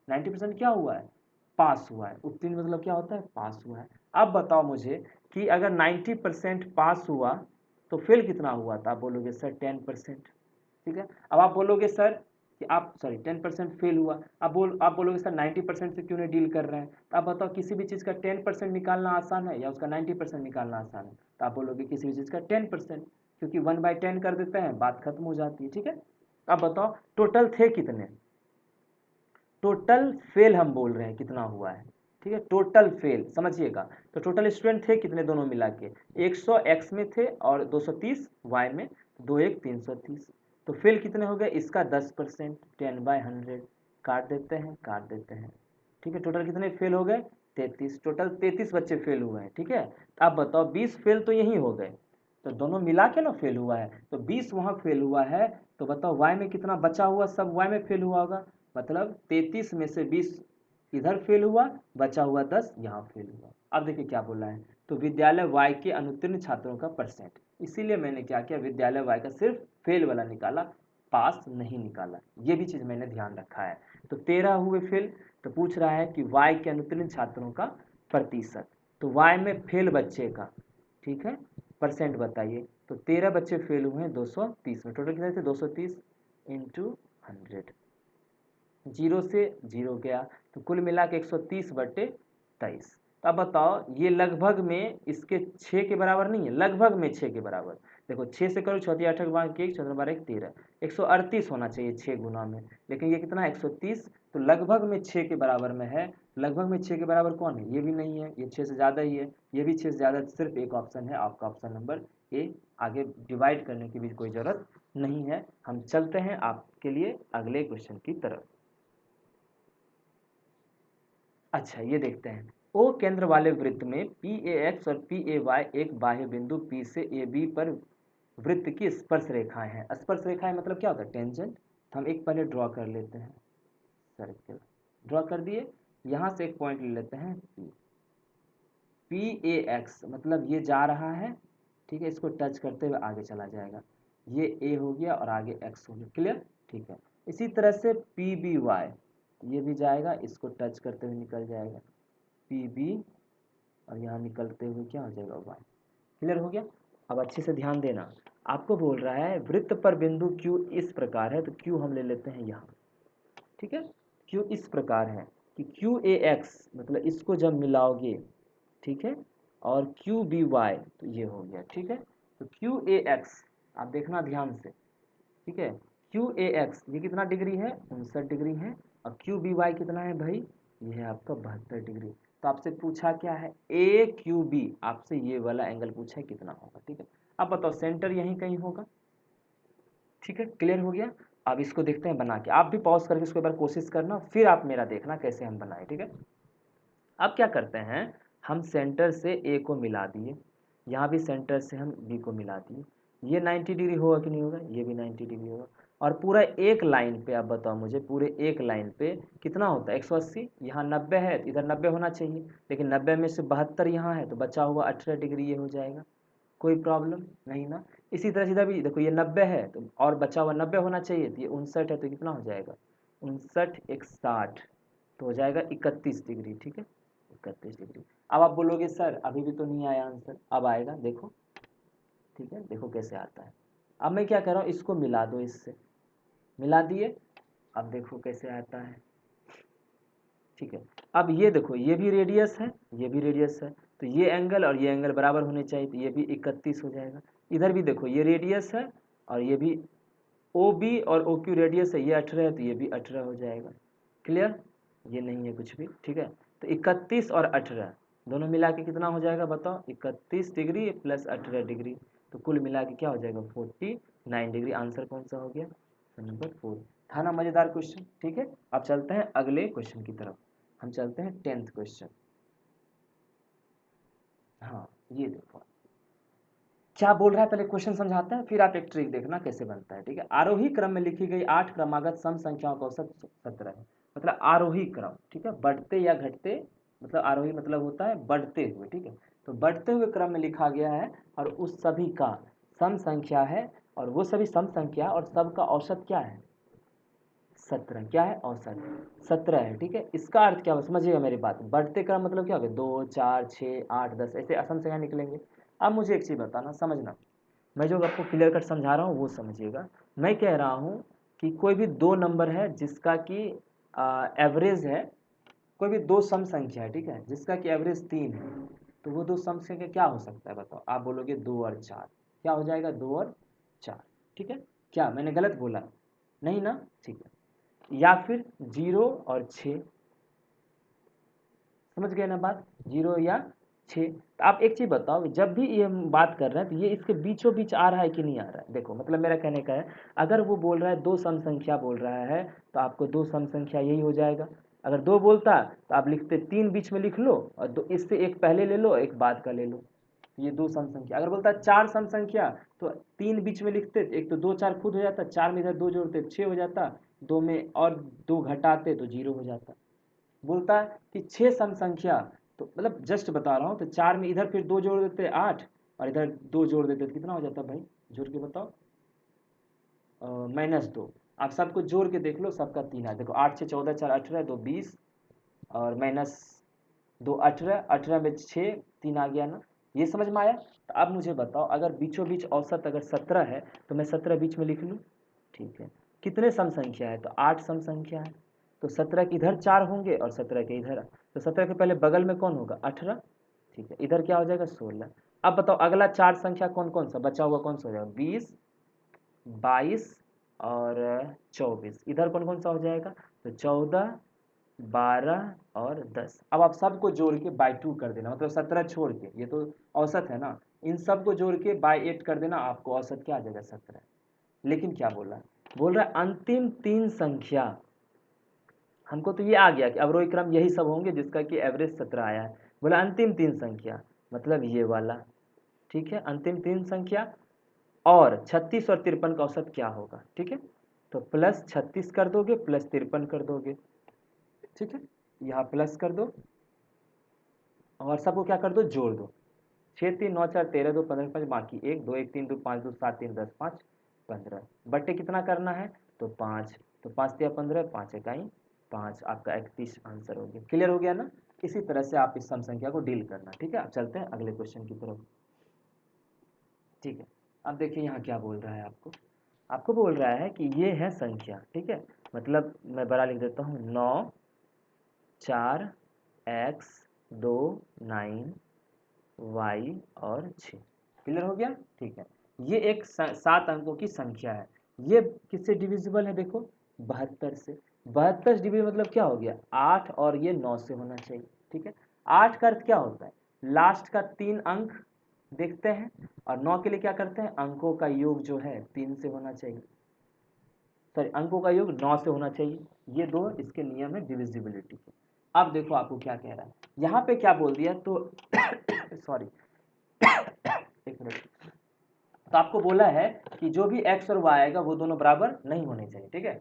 90% क्या हुआ है, पास हुआ है। उत्तीर्ण मतलब क्या होता है, पास हुआ है। अब बताओ मुझे कि अगर 90% पास हुआ तो फेल कितना हुआ था, आप बोलोगे सर 10%, ठीक है। अब आप बोलोगे सर कि आप, सॉरी 10% फेल हुआ, आप बोलोगे सर 90% से क्यों नहीं डील कर रहे हैं। तो आप बताओ किसी भी चीज़ का 10% निकालना आसान है या उसका 90% निकालना आसान है, तो आप बोलोगे किसी भी चीज़ का 10%, क्योंकि 1/10 कर देते हैं, बात खत्म हो जाती है, ठीक है। अब बताओ टोटल थे कितने, टोटल फेल हम बोल रहे हैं कितना हुआ है, ठीक है, टोटल फेल समझिएगा। तो टोटल स्टूडेंट थे कितने दोनों मिला के, 100 एक्स में थे और 230 वाई में, 2 1 330। तो फेल कितने हो गए, इसका 10%, 10/100, काट देते हैं, काट देते हैं, ठीक है। टोटल कितने फेल हो गए, 33, टोटल 33 बच्चे फेल हुए हैं। ठीक है, आप बताओ 20 फेल तो यही हो गए, तो दोनों मिला के ना फेल हुआ है, तो 20 वहाँ फेल हुआ है, तो बताओ y में कितना बचा हुआ, सब y में फेल हुआ होगा, मतलब 33 में से 20 इधर फेल हुआ, बचा हुआ 10 यहाँ फेल हुआ। अब देखिए क्या बोला है, तो विद्यालय y के अनुत्तीर्ण छात्रों का परसेंट, इसीलिए मैंने क्या किया, विद्यालय y का सिर्फ फेल वाला निकाला, पास नहीं निकाला, ये भी चीज़ मैंने ध्यान रखा है। तो 13 हुए फेल, तो पूछ रहा है कि y के अनुत्तीर्ण छात्रों का प्रतिशत, तो y में फेल बच्चे का, ठीक है, परसेंट बताइए, तो 13 बच्चे फेल हुए हैं 230 में, टोटल कितने थे 230 इंटू 100, जीरो से जीरो गया, तो कुल मिला के 130/23। अब बताओ ये लगभग में इसके 6 के बराबर नहीं है, लगभग में 6 के बराबर, देखो 6 से करो, 6 8 1 14 12 13, 138 होना चाहिए 6 गुना में, लेकिन ये कितना है 130, तो लगभग में 6 के बराबर में है। लगभग में 6 के बराबर कौन है, ये भी नहीं है, ये 6 से ज़्यादा ही है, ये भी 6 से ज़्यादा, सिर्फ एक ऑप्शन है आपका, ऑप्शन नंबर ए। आगे डिवाइड करने की भी कोई ज़रूरत नहीं है। हम चलते हैं आपके लिए अगले क्वेश्चन की तरफ। अच्छा, ये देखते हैं, ओ केंद्र वाले वृत्त में पी ए एक्स और पी ए वाई एक बाह्य बिंदु पी से ए बी पर वृत्त की स्पर्श रेखाएं हैं। स्पर्श रेखाएं मतलब क्या होता है, टेंजेंट। हम एक पहले ड्रॉ कर लेते हैं, सर्कल ड्रॉ कर दिए, यहाँ से एक पॉइंट ले लेते हैं पी, पी ए एक्स मतलब ये जा रहा है, ठीक है, इसको टच करते हुए आगे चला जाएगा, ये ए हो गया और आगे एक्स हो गया, क्लियर, ठीक है। इसी तरह से पी बी वाई, ये भी जाएगा, इसको टच करते हुए निकल जाएगा पी बी, और यहाँ निकलते हुए क्या हो जाएगा वाई, क्लियर हो गया। अब अच्छे से ध्यान देना, आपको बोल रहा है वृत्त पर बिंदु क्यू इस प्रकार है, तो क्यू हम ले लेते हैं यहाँ, ठीक है, क्यू इस प्रकार है कि क्यू ए एक्स मतलब इसको जब मिलाओगे, ठीक है, और क्यू बी वाई, तो ये हो गया, ठीक है। तो क्यू ए एक्स आप देखना ध्यान से, ठीक है, क्यू ए एक्स ये कितना डिग्री है, 59 डिग्री है, और क्यू बी वाई कितना है भाई, ये है आपका 72 डिग्री। तो आपसे पूछा क्या है, ए क्यू बी, आपसे ये वाला एंगल पूछा है कितना होगा, ठीक है। अब बताओ सेंटर यहीं कहीं होगा, ठीक है, क्लियर हो गया। अब इसको देखते हैं बना के, आप भी पॉज करके इसको एक बार कोशिश करना, फिर आप मेरा देखना कैसे हम बनाए, ठीक है। अब क्या करते हैं, हम सेंटर से ए को मिला दिए, यहाँ भी सेंटर से हम बी को मिला दिए, ये 90 डिग्री होगा कि नहीं होगा, ये भी 90 डिग्री होगा, और पूरा एक लाइन पे आप बताओ मुझे, पूरे एक लाइन पे कितना होता है 180, यहाँ 90 है, इधर 90 होना चाहिए, लेकिन 90 में से 72 यहाँ है, तो बचा हुआ 18 डिग्री ये हो जाएगा, कोई प्रॉब्लम नहीं ना। इसी तरह से इधर भी देखो, ये 90 है तो और बचा हुआ 90 होना चाहिए, तो ये 59 है, तो कितना हो जाएगा 59 एक 60, तो हो जाएगा 31 डिग्री, ठीक है, 31 डिग्री। अब आप बोलोगे सर अभी भी तो नहीं आया आंसर, अब आएगा देखो, ठीक है, देखो कैसे आता है। अब मैं क्या कर रहा हूँ, इसको मिला दो, इससे मिला दिए, अब देखो कैसे आता है, ठीक है। अब ये देखो, ये भी रेडियस है, ये भी रेडियस है, तो ये एंगल और ये एंगल बराबर होने चाहिए, तो ये भी 31 हो जाएगा। इधर भी देखो, ये रेडियस है और ये भी ओ बी और ओ क्यू रेडियस है, ये 18 है, तो ये भी 18 हो जाएगा, क्लियर, ये नहीं है कुछ भी, ठीक है। तो 31 और 18 दोनों मिला के कितना हो जाएगा बताओ, 31 डिग्री प्लस 18 डिग्री, तो कुल मिला के क्या हो जाएगा 49 डिग्री। आंसर कौन सा हो गया, नंबर 4। था ना मज़ेदार क्वेश्चन, ठीक है। अब चलते हैं अगले क्वेश्चन की तरफ, हम चलते हैं 10th क्वेश्चन। हाँ, ये देखो क्या बोल रहा है, पहले क्वेश्चन समझाते हैं, फिर आप एक ट्रिक देखना कैसे बनता है, ठीक है। आरोही क्रम में लिखी गई 8 क्रमागत सम संख्याओं का औसत 17 है, मतलब आरोही क्रम, ठीक है, बढ़ते या घटते, मतलब आरोही मतलब होता है बढ़ते हुए, ठीक है, तो बढ़ते हुए क्रम में लिखा गया है, और उस सभी का सम संख्या है, और वो सभी सम संख्या और सबका औसत क्या है 17, क्या है औसत 17 है, ठीक है। इसका अर्थ क्या हो, समझिएगा मेरी बात, बढ़ते क्रम मतलब क्या हो गया 2 4 6 8 10 ऐसे असम संख्या निकलेंगे। अब मुझे एक चीज़ बताना, समझना, मैं जो आपको क्लियर कट समझा रहा हूँ वो समझिएगा। मैं कह रहा हूँ कि कोई भी दो नंबर है जिसका कि एवरेज है, कोई भी दो सम संख्या है, ठीक है, जिसका कि एवरेज 3 है, तो वो दो सम संख्या क्या हो सकता है बताओ, आप बोलोगे 2 और 4, क्या हो जाएगा 2 और 4, ठीक है। क्या मैंने गलत बोला, नहीं ना, ठीक है, या फिर 0 और 6, समझ गए ना बात, 0 या 6। तो आप एक चीज़ बताओ, जब भी ये हम बात कर रहे हैं तो ये इसके बीचों बीच आ रहा है कि नहीं आ रहा है, देखो मतलब मेरा कहने का है, अगर वो बोल रहा है दो सम संख्या बोल रहा है, तो आपको दो सम संख्या यही हो जाएगा, अगर 2 बोलता तो आप लिखते 3 बीच में लिख लो और दो इससे एक पहले ले लो एक बाद का ले लो, ये 2 सम संख्या। अगर बोलता 4 सम संख्या तो 3 बीच में लिखते, एक तो 2 4 खुद हो जाता, 4 में इधर 2 जोड़ते 6 हो जाता, 2 में और 2 घटाते तो 0 हो जाता। बोलता है कि 6 सम संख्या, तो मतलब जस्ट बता रहा हूँ, तो 4 में इधर फिर 2 जोड़ देते 8 और इधर 2 जोड़ देते तो कितना हो जाता भाई, जोड़ के बताओ, -2। आप सबको जोड़ के देख लो, सबका 3 है, देखो 8 6 14 4 18 2 20 और -2 18, 18 में 6 3 आ गया ना, ये समझ में आया। तो अब मुझे बताओ, अगर बीचों बीच औसत अगर 17 है तो मैं 17 बीच में लिख लूँ, ठीक है। कितने सम संख्या है, तो 8 सम संख्या है, तो 17 के इधर 4 होंगे और 17 के इधर, तो 17 के पहले बगल में कौन होगा 18, ठीक है, इधर क्या हो जाएगा 16। अब बताओ अगला 4 संख्या कौन कौन सा बचा हुआ, कौन सा हो जाएगा 20 22 और 24, इधर कौन कौन सा हो जाएगा, तो 14 12 और 10। अब आप सबको जोड़ के बाई 2 कर देना, मतलब 17 छोड़ के, ये तो औसत है ना, इन सबको जोड़ के बाई 8 कर देना, आपको औसत क्या आ जाएगा 17। लेकिन क्या बोला, बोल रहा है अंतिम 3 संख्या, हमको तो ये आ गया कि अवरोही क्रम यही सब होंगे जिसका कि एवरेज 17 आया है। बोला अंतिम 3 संख्या मतलब ये वाला, ठीक है, अंतिम 3 संख्या और 36 और 53 का औसत क्या होगा, ठीक है। तो प्लस 36 कर दोगे प्लस 53 कर दोगे, ठीक है, यहाँ प्लस कर दो और सबको क्या कर दो, जोड़ दो। 6 3 9 4 13 2 15 5 बाकी 1 2 1 3 2 5 2 7 3 10 5 15 बट्टे कितना करना है, तो 5, तो 5 तिया 15 5 इकाई 5, आपका 31 आंसर हो गया। क्लियर हो गया ना। इसी तरह से आप इस सम संख्या को डील करना, ठीक है। अब चलते हैं अगले क्वेश्चन की तरफ, ठीक है। अब देखिए यहाँ क्या बोल रहा है, आपको आपको बोल रहा है कि ये है संख्या, ठीक है, मतलब मैं बड़ा लिख देता हूँ 9 4 x 2 9 y और 6। क्लियर हो गया, ठीक है। ये एक 7 अंकों की संख्या है, ये किससे डिविजिबल है, देखो 72 से। 72 से डिविजिबल मतलब क्या हो गया 8 और ये 9 से होना चाहिए, ठीक है। 8 का अर्थ क्या होता है, लास्ट का 3 अंक देखते हैं, और 9 के लिए क्या करते हैं, अंकों का योग जो है 3 से होना चाहिए, सॉरी अंकों का योग 9 से होना चाहिए। ये दो इसके नियम है डिविजिबिलिटी के। अब देखो आपको क्या कह रहा है, यहाँ पे क्या बोल दिया, तो सॉरी एक मिनट, तो आपको बोला है कि जो भी x और y आएगा वो दोनों बराबर नहीं होने चाहिए, ठीक है।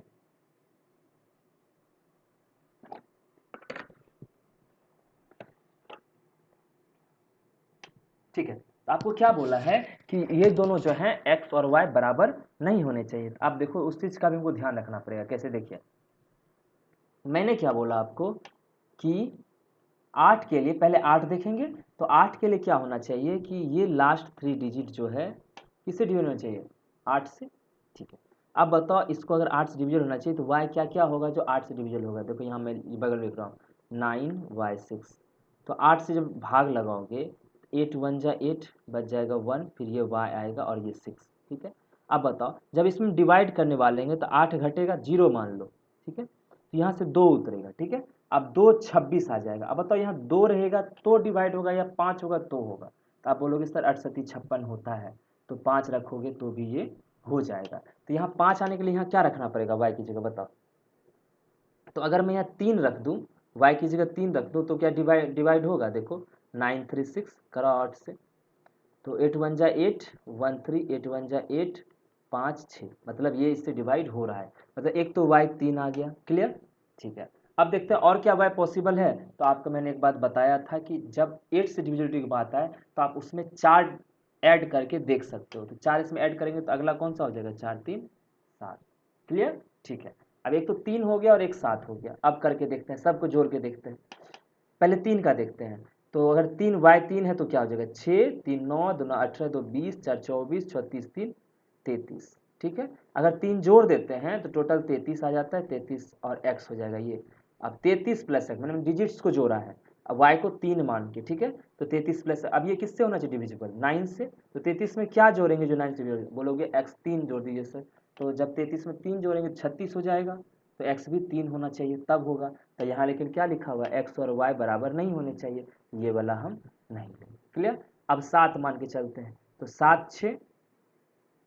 ठीक है, तो आपको क्या बोला है कि ये दोनों जो हैं x और y बराबर नहीं होने चाहिए। आप देखो उस चीज का भी हमको ध्यान रखना पड़ेगा, कैसे, देखिए मैंने क्या बोला आपको कि 8 के लिए पहले 8 देखेंगे, तो 8 के लिए क्या होना चाहिए कि ये लास्ट 3 डिजिट जो है किससे डिवाइड होना चाहिए, 8 से, ठीक है। अब बताओ इसको अगर 8 से डिविजन होना चाहिए तो y क्या क्या होगा जो 8 से डिविजन होगा, देखो यहाँ मैं बगल में लिख रहा हूँ 9y6, तो 8 से जब भाग लगाओगे 8 1 जा 8 बच जाएगा 1, फिर ये y आएगा और ये 6, ठीक है। अब बताओ जब इसमें डिवाइड करने वाले हैं तो 8 घटेगा 0 मान लो, ठीक है, तो यहाँ से 2 उतरेगा, ठीक है। अब 2 26 आ जाएगा। अब बताओ यहाँ 2 रहेगा तो डिवाइड होगा या 5 होगा तो होगा, तो आप बोलोगे सर 68 56 होता है, तो 5 रखोगे तो भी ये हो जाएगा। तो यहाँ 5 आने के लिए यहाँ क्या रखना पड़ेगा y की जगह, बताओ। तो अगर मैं यहाँ 3 रख दूँ, y की जगह 3 रख दूँ तो क्या डिवाइड होगा, देखो 9 3 6 करो 8 से, तो 8 1 जा 8 1 3 8 1 जा 8 5 6, मतलब ये इससे डिवाइड हो रहा है, मतलब एक तो y 3 आ गया। क्लियर, ठीक है। अब देखते हैं और क्या y पॉसिबल है। तो आपको मैंने एक बात बताया था कि जब 8 से डिविजिबिलिटी की बात आए तो आप उसमें 4 ऐड करके देख सकते हो, तो 4 इसमें ऐड करेंगे तो अगला कौन सा हो जाएगा 4 3 7। क्लियर, ठीक है। अब एक तो 3 हो गया और एक 7 हो गया, अब करके देखते हैं, सबको जोड़ के देखते हैं। पहले 3 का देखते हैं, तो अगर 3 है तो क्या हो जाएगा 6 3 9 2 18 2 20 4 24 36 3 33, ठीक है। अगर 3 जोड़ देते हैं तो टोटल 33 आ जाता है, 33 और x हो जाएगा ये। अब 33 प्लस एक्स मैंने डिजिट्स को जोड़ा है, अब y को 3 मान के, ठीक है, तो 33 प्लस, अब ये किससे होना चाहिए डिविजिबल 9 से, तो 33 में क्या जोड़ेंगे जो 9 से डिविजिबल, बोलोगे x 3 जोड़ दीजिए सर, तो जब 33 में 3 जोड़ेंगे 36 हो जाएगा, तो x भी 3 होना चाहिए तब होगा। तो यहाँ लेकिन क्या लिखा हुआ है x और y बराबर नहीं होने चाहिए, ये वाला हम नहीं लेंगे। क्लियर, अब 7 मान के चलते हैं, तो 7 6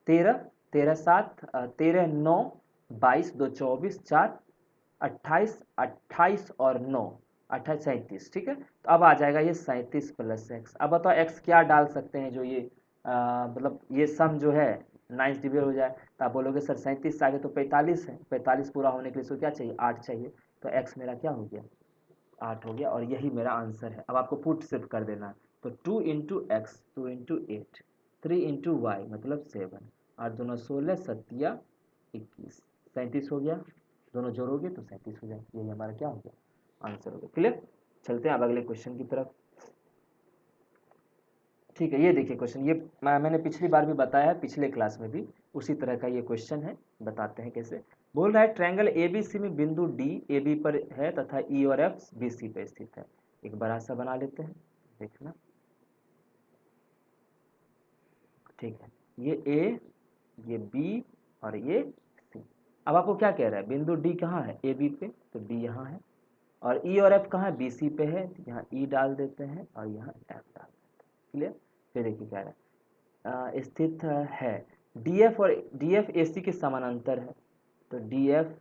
13 13 7 13 9 22 2 24 4 28, 28 और 9, 28 37, ठीक है। तो अब आ जाएगा ये 37 प्लस एक्स। अब बताओ एक्स क्या डाल सकते हैं जो ये मतलब ये सम जो है 9 डिवाइड हो जाए। तो आप बोलोगे सर 37 से आगे तो 45 है, 45 पूरा होने के लिए इसको क्या चाहिए, 8 चाहिए। तो एक्स मेरा क्या हो गया, 8 हो गया, और यही मेरा आंसर है। अब आपको पुट शिफ्ट कर देना है। तो 2 into X, 2 into 8, 3 into Y मतलब 7, और दोनों 16 सत्या 21, 37 हो गया। दोनों जोड़ोगे तो 37 हो जाए। यही हमारा क्या हो गया, आंसर हो गया। क्लियर। चलते हैं अब अगले क्वेश्चन की तरफ। ठीक है, ये देखिए क्वेश्चन, ये मैंने पिछली बार भी बताया है, पिछले क्लास में भी उसी तरह का ये क्वेश्चन है। बताते हैं कैसे। बोल रहा है ट्रायंगल एबीसी में बिंदु डी ए बी पर है तथा ई और एफ बी सी पर स्थित है। एक बड़ा सा बना लेते हैं, देखना। ठीक है, ये ए, ये बी और ये सी। अब आपको क्या कह रहा है, बिंदु डी कहाँ है, ए बी पे, तो डी यहाँ है। और ई और एफ कहाँ है, बी सी पे है, तो यहाँ ई डाल देते हैं और यहाँ एफ डाल देते हैं। क्लियर। फिर देखिए क्या है, स्थित है डी एफ, और डी एफ ए सी के समानांतर है। तो डी एफ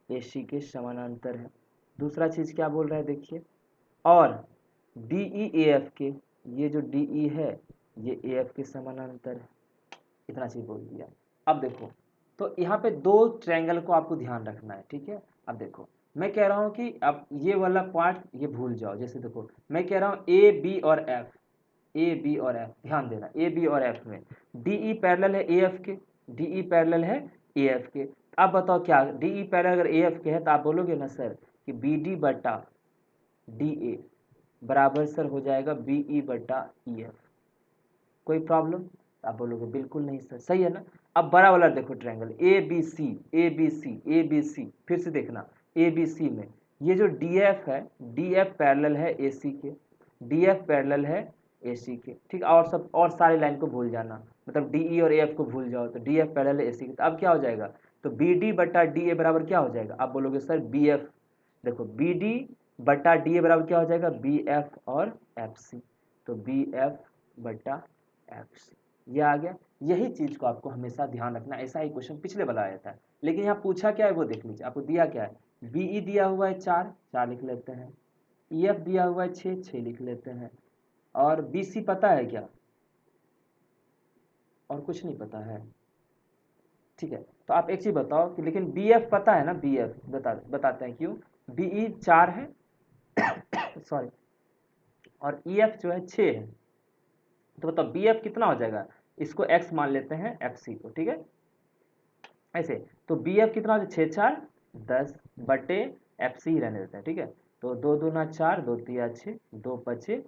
ए सी के समानांतर है। दूसरा चीज़ क्या बोल रहा है देखिए, और डी ई ए एफ के, ये जो डी ई है ये ए एफ के समानांतर है। इतना चीज़ बोल दिया। अब देखो, तो यहाँ पे दो ट्रायंगल को आपको ध्यान रखना है, ठीक है। अब देखो मैं कह रहा हूँ कि अब ये वाला पार्ट ये भूल जाओ। जैसे देखो मैं कह रहा हूँ ए बी और एफ, ए बी और एफ, ध्यान देना, ए बी और एफ में डी ई पैरेलल है ए एफ के, डी ई पैरेलल है ए एफ के। अब बताओ क्या, डी ई पैरेलल अगर ए एफ के है तो आप बोलोगे ना सर कि बी डी बटा डी ए बराबर सर हो जाएगा बी ई बटा ई एफ। कोई प्रॉब्लम, आप बोलोगे बिल्कुल नहीं सर, सही है ना। अब बड़ा वाला देखो triangle A B C, A B C, A B C, फिर से देखना ए बी सी में ये जो डी एफ है, डी एफ पैरेलल है ए सी के, डी एफ पैरेलल है ए सी के, ठीक। और सब और सारी लाइन को भूल जाना, मतलब डी ई और ए एफ को भूल जाओ। तो डी एफ पैरेलल है ए सी के, तो अब क्या हो जाएगा, तो बी डी बटा डी ए बराबर क्या हो जाएगा, आप बोलोगे सर बी एफ। देखो बी डी बटा डी ए बराबर क्या हो जाएगा, बी एफ और एफ सी। तो बी एफ बटा एफ सी, ये आ गया। यही चीज को आपको हमेशा ध्यान रखना। ऐसा ही क्वेश्चन पिछले वाला आया था, लेकिन यहाँ पूछा क्या है वो देख लीजिए। आपको दिया क्या है, बीई दिया हुआ है 4, 4 लिख लेते हैं। ईएफ दिया हुआ है 6, 6 लिख लेते हैं। और बीसी पता है क्या, और कुछ नहीं पता है, ठीक है। तो आप एक चीज बताओ कि लेकिन बी एफ पता है ना, बी एफ बताते हैं क्यों। बीई 4 है सॉरी, और ई एफ जो है 6 है। तो बताओ बी एफ कितना हो जाएगा, इसको एक्स मान लेते हैं एफ सी को, ठीक है ऐसे। तो बी एफ कितना हो जाए, 6 4 10 बटे एफ सी ही रहने देते हैं, ठीक है। तो 2 दूना 4, 2 तिया 6, 2 पचे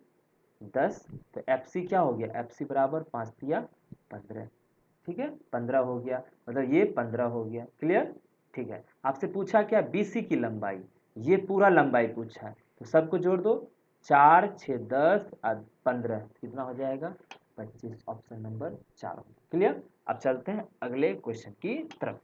10। तो एफ सी क्या हो गया, एफ सी बराबर 5 तिया 15, ठीक है 15 हो गया, मतलब ये 15 हो गया। क्लियर, ठीक है। आपसे पूछा क्या, बी सी की लंबाई, ये पूरा लंबाई पूछा है। तो सबको जोड़ दो, 4 6 10 और 15 कितना हो जाएगा, 25। ऑप्शन नंबर 4 हो। क्लियर। अब चलते हैं अगले क्वेश्चन की तरफ।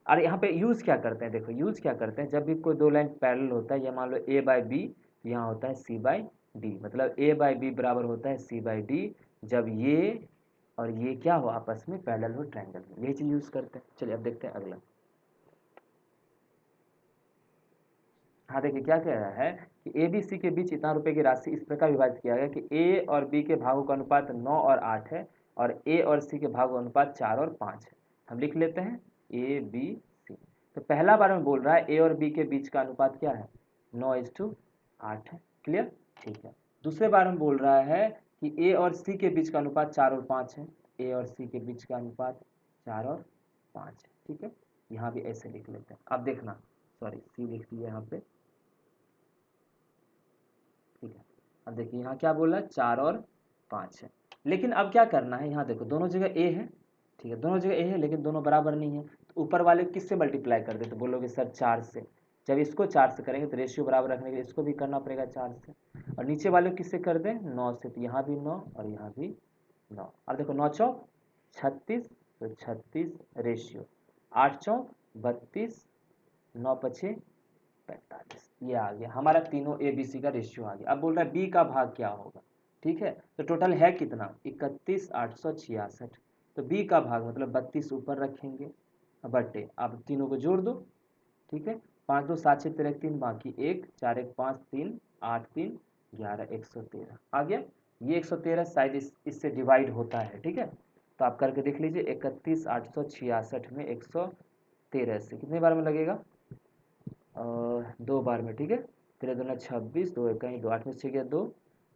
और यहाँ पे यूज़ क्या करते हैं, देखो यूज़ क्या करते हैं, जब भी कोई दो लाइन पैरेलल होता है, या मान लो ए बाई बी, यहाँ होता है सी बाई डी, मतलब ए बाई बी बराबर होता है सी बाई डी, जब ये और ये क्या हो, आपस में पैरेलल हो ट्रायंगल में। यही चीज़ यूज़ करते हैं। चलिए अब देखते हैं अगला। हाँ देखिए क्या कह रहा है कि ए बी सी के बीच इतना रुपए की राशि इस प्रकार विभाजित किया गया कि ए और बी के भागों का अनुपात 9 और 8 है, और ए और सी के भागों का अनुपात 4 और 5 है। हम लिख लेते हैं ए बी सी। तो पहला बार में बोल रहा है ए और बी के बीच का अनुपात क्या है, 9:8 है। क्लियर, ठीक है। दूसरे बार में बोल रहा है कि ए और सी के बीच का अनुपात 4 और 5 है, ए और सी के बीच का अनुपात 4 और 5 है, ठीक है। यहाँ भी ऐसे लिख लेते हैं। अब देखना, सॉरी सी लिख दिया यहाँ पे, ठीक है। अब देखिए यहाँ क्या बोला, 4 और 5 है। लेकिन अब क्या करना है, यहाँ देखो दोनों जगह ए है, ठीक है दोनों जगह ए है, लेकिन दोनों बराबर नहीं है। तो ऊपर वाले को किससे मल्टीप्लाई कर दे, तो बोलोगे सर 4 से। जब इसको 4 से करेंगे तो रेशियो बराबर रखने के लिए इसको भी करना पड़ेगा 4 से। और नीचे वाले को किससे कर दें, 9 से। तो यहाँ भी 9 और यहाँ भी 9। और देखो 9 चौक 36, तो 36 रेशियो, 8 चौक 32, 9 पछे 45। ये आ गया हमारा तीनों ए बी सी का रेशियो आ गया। अब बोल रहा है बी का भाग क्या होगा, ठीक है। तो टोटल है कितना, 31,866। तो बी का भाग मतलब 32 ऊपर रखेंगे बटे, अब तीनों को जोड़ दो, ठीक है। 5 2 7 6 13 3 बाकी 1 4 1 5 3 8 3 11 113 आ गया। ये 113 शायद इससे डिवाइड होता है, ठीक है। तो आप करके देख लीजिए 31 866 में 113 से कितने बार में लगेगा, 2 बार में, ठीक है। 13 दूना 26, 2 1 2, 8 में 6 गया 2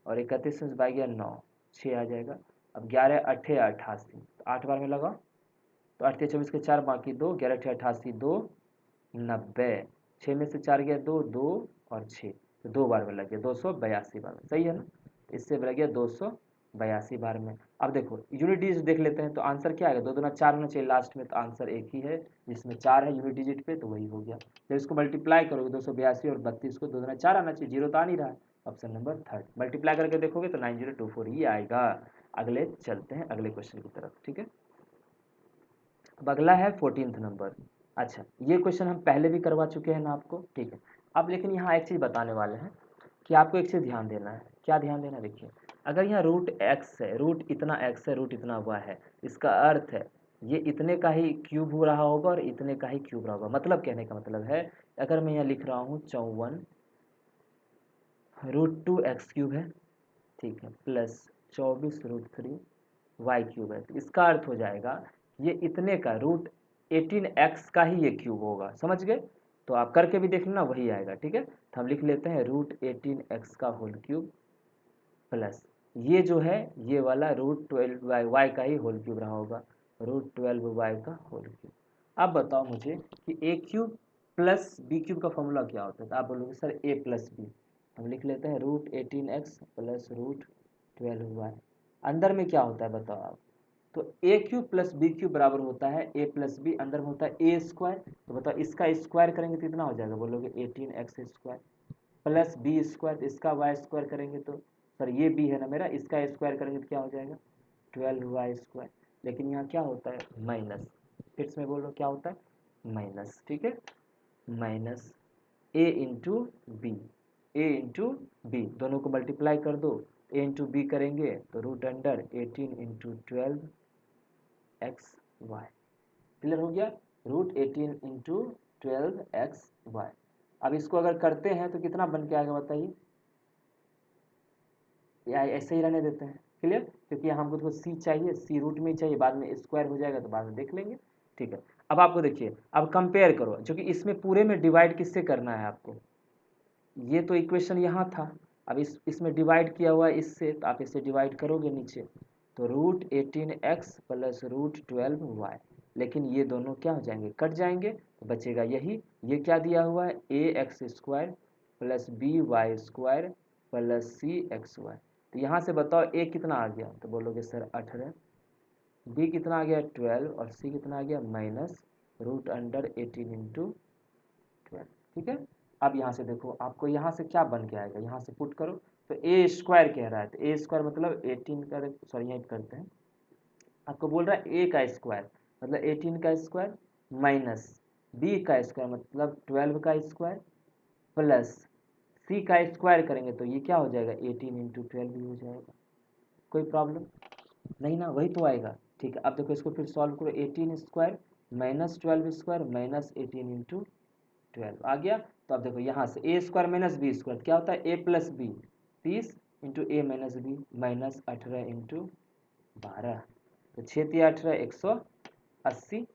और 31 में 22 गया 9, 6 आ जाएगा। अब 11 8 88, तो 8 बार में लगा, तो 8 24 के 4 बाकी 2, 11 8 88 2 90, 6 में से 4 गया 2 2 और 6, तो 2 बार में लग गया 282 बार में, सही है ना। इससे लग गया 282 बार में। अब देखो यूनिट डिजिट देख लेते हैं, तो आंसर क्या आएगा, 2 दूना 4 होना चाहिए लास्ट में, तो आंसर एक ही है जिसमें 4 है यूनिट डिजिट पे, तो वही हो गया। जब इसको मल्टीप्लाई करोगे 282 और 32 को, 2 दूना 4 आना चाहिए, जीरो तो आ नहीं रहा है। ऑप्शन नंबर थर्ड मल्टीप्लाई करके देखोगे तो 9024 ही आएगा। अगले चलते हैं अगले क्वेश्चन की तरफ, ठीक है। अब अगला है 14th नंबर। अच्छा, ये क्वेश्चन हम पहले भी करवा चुके हैं ना आपको, ठीक है। अब लेकिन यहाँ एक चीज़ बताने वाले हैं कि आपको एक चीज़ ध्यान देना है। क्या ध्यान देना, देखिए अगर यहाँ रूट एक्स है, रूट इतना एक्स है, रूट इतना वाई है, इसका अर्थ है ये इतने का ही क्यूब हो रहा होगा और इतने का ही क्यूब रहा होगा। मतलब कहने का मतलब है, अगर मैं यहाँ लिख रहा हूँ 54 रूट 2 एक्स क्यूब है, ठीक है, प्लस 24 रूट 3 वाई क्यूब है, तो इसका अर्थ हो जाएगा ये इतने का रूट 18x का ही ये क्यूब होगा, समझ गए। तो आप करके भी देख लेना, वही आएगा, ठीक है। तो हम लिख लेते हैं रूट 18x का होल क्यूब प्लस ये जो है ये वाला रूट 12 वाई का ही होल क्यूब रहा होगा, रूट 12 वाई का होल क्यूब। अब बताओ मुझे कि ए क्यूब प्लस बी क्यूब का फॉर्मूला क्या होता है, तो आप बोलोगे सर ए प्लस बी। हम लिख लेते हैं root 18x plus root 12y। अंदर में क्या होता है बताओ आप, तो ए क्यूब प्लस बी क्यूब बराबर होता है ए प्लस बी, अंदर में होता है ए स्क्वायर। तो बताओ इसका स्क्वायर करेंगे तो कितना हो जाएगा, बोलोगे 18x square plus B square, तो इसका वाई स्क्वायर करेंगे तो, सर ये बी है ना मेरा, इसका स्क्वायर करेंगे तो क्या हो जाएगा 12y स्क्वायर। लेकिन यहाँ क्या होता है माइनस, फिर से मैं बोल रहा हूँ क्या होता है माइनस, ठीक है। माइनस ए इंटू बी, ए इंटू बी दोनों को मल्टीप्लाई कर दो, ए इंटू बी करेंगे तो root under 18 into 12x y, क्लियर हो गया। Root 18 into 12x y। अब इसको अगर करते हैं तो कितना बन के आएगा बताइए, या ऐसे ही रहने देते हैं, क्लियर, क्योंकि यहाँ हमको तो सी चाहिए, सी रूट में ही चाहिए, बाद में स्क्वायर हो जाएगा तो बाद में देख लेंगे, ठीक है। अब आपको देखिए, अब कंपेयर करो, जो कि इसमें पूरे में डिवाइड किससे करना है आपको, ये तो इक्वेशन यहाँ था, अब इसमें डिवाइड किया हुआ है इससे, तो आप इससे डिवाइड करोगे नीचे, तो root 18x plus root 12y, लेकिन ये दोनों क्या हो जाएंगे, कट जाएंगे, तो बचेगा यही। ये क्या दिया हुआ है A X square plus B Y square plus C X Y. तो यहाँ से बताओ ए कितना आ गया, तो बोलोगे सर 18, बी कितना आ गया 12 और सी कितना आ गया माइनस रूट अंडर 18 इंटू 12, ठीक है। अब यहाँ से देखो आपको यहाँ से क्या बन के आएगा, यहाँ से पुट करो, तो ए स्क्वायर कह रहा है, तो ए स्क्वायर मतलब 18 का, सॉरी यहाँ करते हैं, आपको बोल रहा है ए का स्क्वायर मतलब 18 का स्क्वायर माइनस बी का स्क्वायर मतलब 12 का स्क्वायर प्लस सी का स्क्वायर करेंगे तो ये क्या हो जाएगा 18 इंटू 12 भी हो जाएगा। कोई प्रॉब्लम नहीं ना, वही तो आएगा, ठीक है। अब देखो इसको फिर सॉल्व करो, 18 square minus 12 square minus 18 into 12 आ गया। तो अब देखो यहाँ से ए स्क्वायर माइनस बी स्क्वायर क्या होता है ए प्लस बी, 30 इंटू ए माइनस बी माइनस 18 इंटू 12, तो 6×18 180,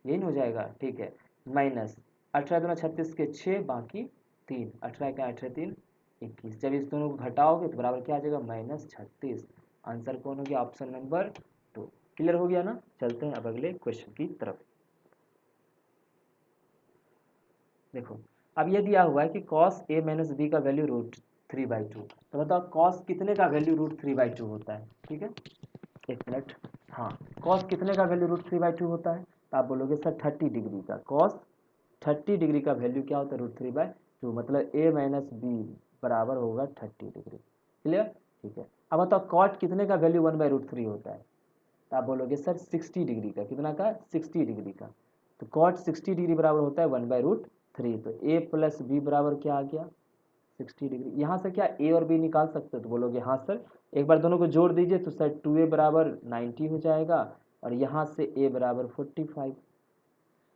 यही हो जाएगा, ठीक है। माइनस 18 दूना 36 के 6 बाकी 3, 18 का 18 3 21, जब इस दोनों को घटाओगे तो बराबर क्या आ जाएगा -36। आंसर कौन हो गया ऑप्शन नंबर 2। क्लियर हो गया ना। चलते हैं अब अगले क्वेश्चन की तरफ। देखो अब ये दिया हुआ है कि cos a माइनस बी का वैल्यू √3/2, तो बताओ cos कितने का वैल्यू √3/2 होता है, ठीक है। एक मिनट, हाँ cos कितने का वैल्यू √3/2 होता है, तो आप बोलोगे सर 30 डिग्री का, cos 30 डिग्री का वैल्यू क्या होता है √3/2, मतलब a माइनस बी बराबर होगा 30 डिग्री, क्लियर, ठीक है। अब बताओ cot कितने का वैल्यू 1/√3 होता है, तो आप बोलोगे सर 60 डिग्री का, कितना का 60 डिग्री का, तो cot 60 डिग्री बराबर होता है 1/√3, तो a प्लस बी बराबर क्या आ गया 60 डिग्री। यहाँ से क्या ए और बी निकाल सकते हो, तो बोलोगे हाँ सर, एक बार दोनों को जोड़ दीजिए तो सर 2a बराबर 90 हो जाएगा और यहाँ से a बराबर 45,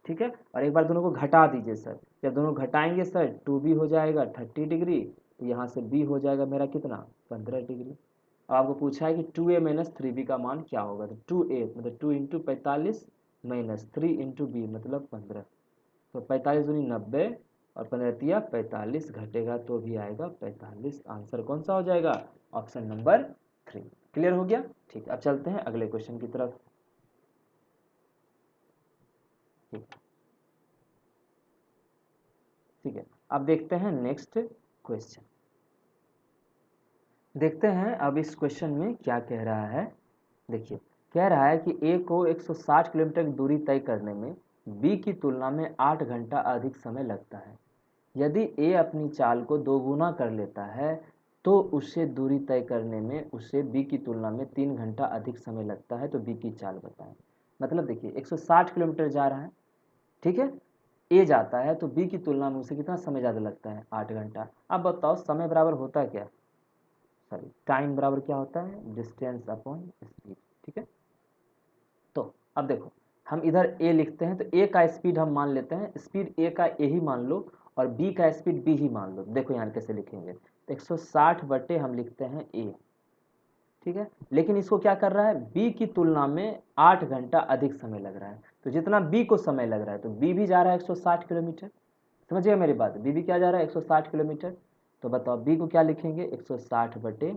ठीक है। और एक बार दोनों को घटा दीजिए सर, जब दोनों घटाएंगे सर 2b हो जाएगा 30 डिग्री, तो यहाँ से b हो जाएगा मेरा कितना 15 डिग्री। अब आपको पूछा है कि 2a माइनस 3b का मान क्या होगा, तो 2a मतलब 2 इंटू 45 माइनस 3 इंटू बी मतलब 15, तो 45 दूनी 90 और 15 तिया 45, घटेगा तो भी आएगा 45। आंसर कौन सा हो जाएगा, ऑप्शन नंबर 3। क्लियर हो गया। ठीक, अब चलते हैं अगले क्वेश्चन की तरफ। ठीक ठीक है, अब देखते हैं नेक्स्ट क्वेश्चन। देखते हैं अब इस क्वेश्चन में क्या कह रहा है। देखिए, कह रहा है कि ए को 160 किलोमीटर की दूरी तय करने में बी की तुलना में 8 घंटा अधिक समय लगता है। यदि ए अपनी चाल को दोगुना कर लेता है तो उसे दूरी तय करने में उसे बी की तुलना में 3 घंटा अधिक समय लगता है, तो बी की चाल बताएं। मतलब देखिए 160 किलोमीटर जा रहा है, ठीक है, ए जाता है तो बी की तुलना में उसे कितना समय ज़्यादा लगता है, 8 घंटा। अब बताओ समय बराबर होता क्या, सॉरी टाइम बराबर क्या होता है, डिस्टेंस अपॉन स्पीड। ठीक है, तो अब देखो हम इधर ए लिखते हैं, तो ए का स्पीड हम मान लेते हैं, स्पीड ए का ए ही मान लो और बी का स्पीड बी ही मान लो। देखो यहाँ कैसे लिखेंगे, तो 160 बटे हम लिखते हैं ए, ठीक है, लेकिन इसको क्या कर रहा है, बी की तुलना में 8 घंटा अधिक समय लग रहा है, तो जितना बी को समय लग रहा है तो बी भी जा रहा है 160 किलोमीटर। समझिए मेरी बात, बी भी क्या जा रहा है 160 किलोमीटर। तो बताओ बी को क्या लिखेंगे, 160 बटे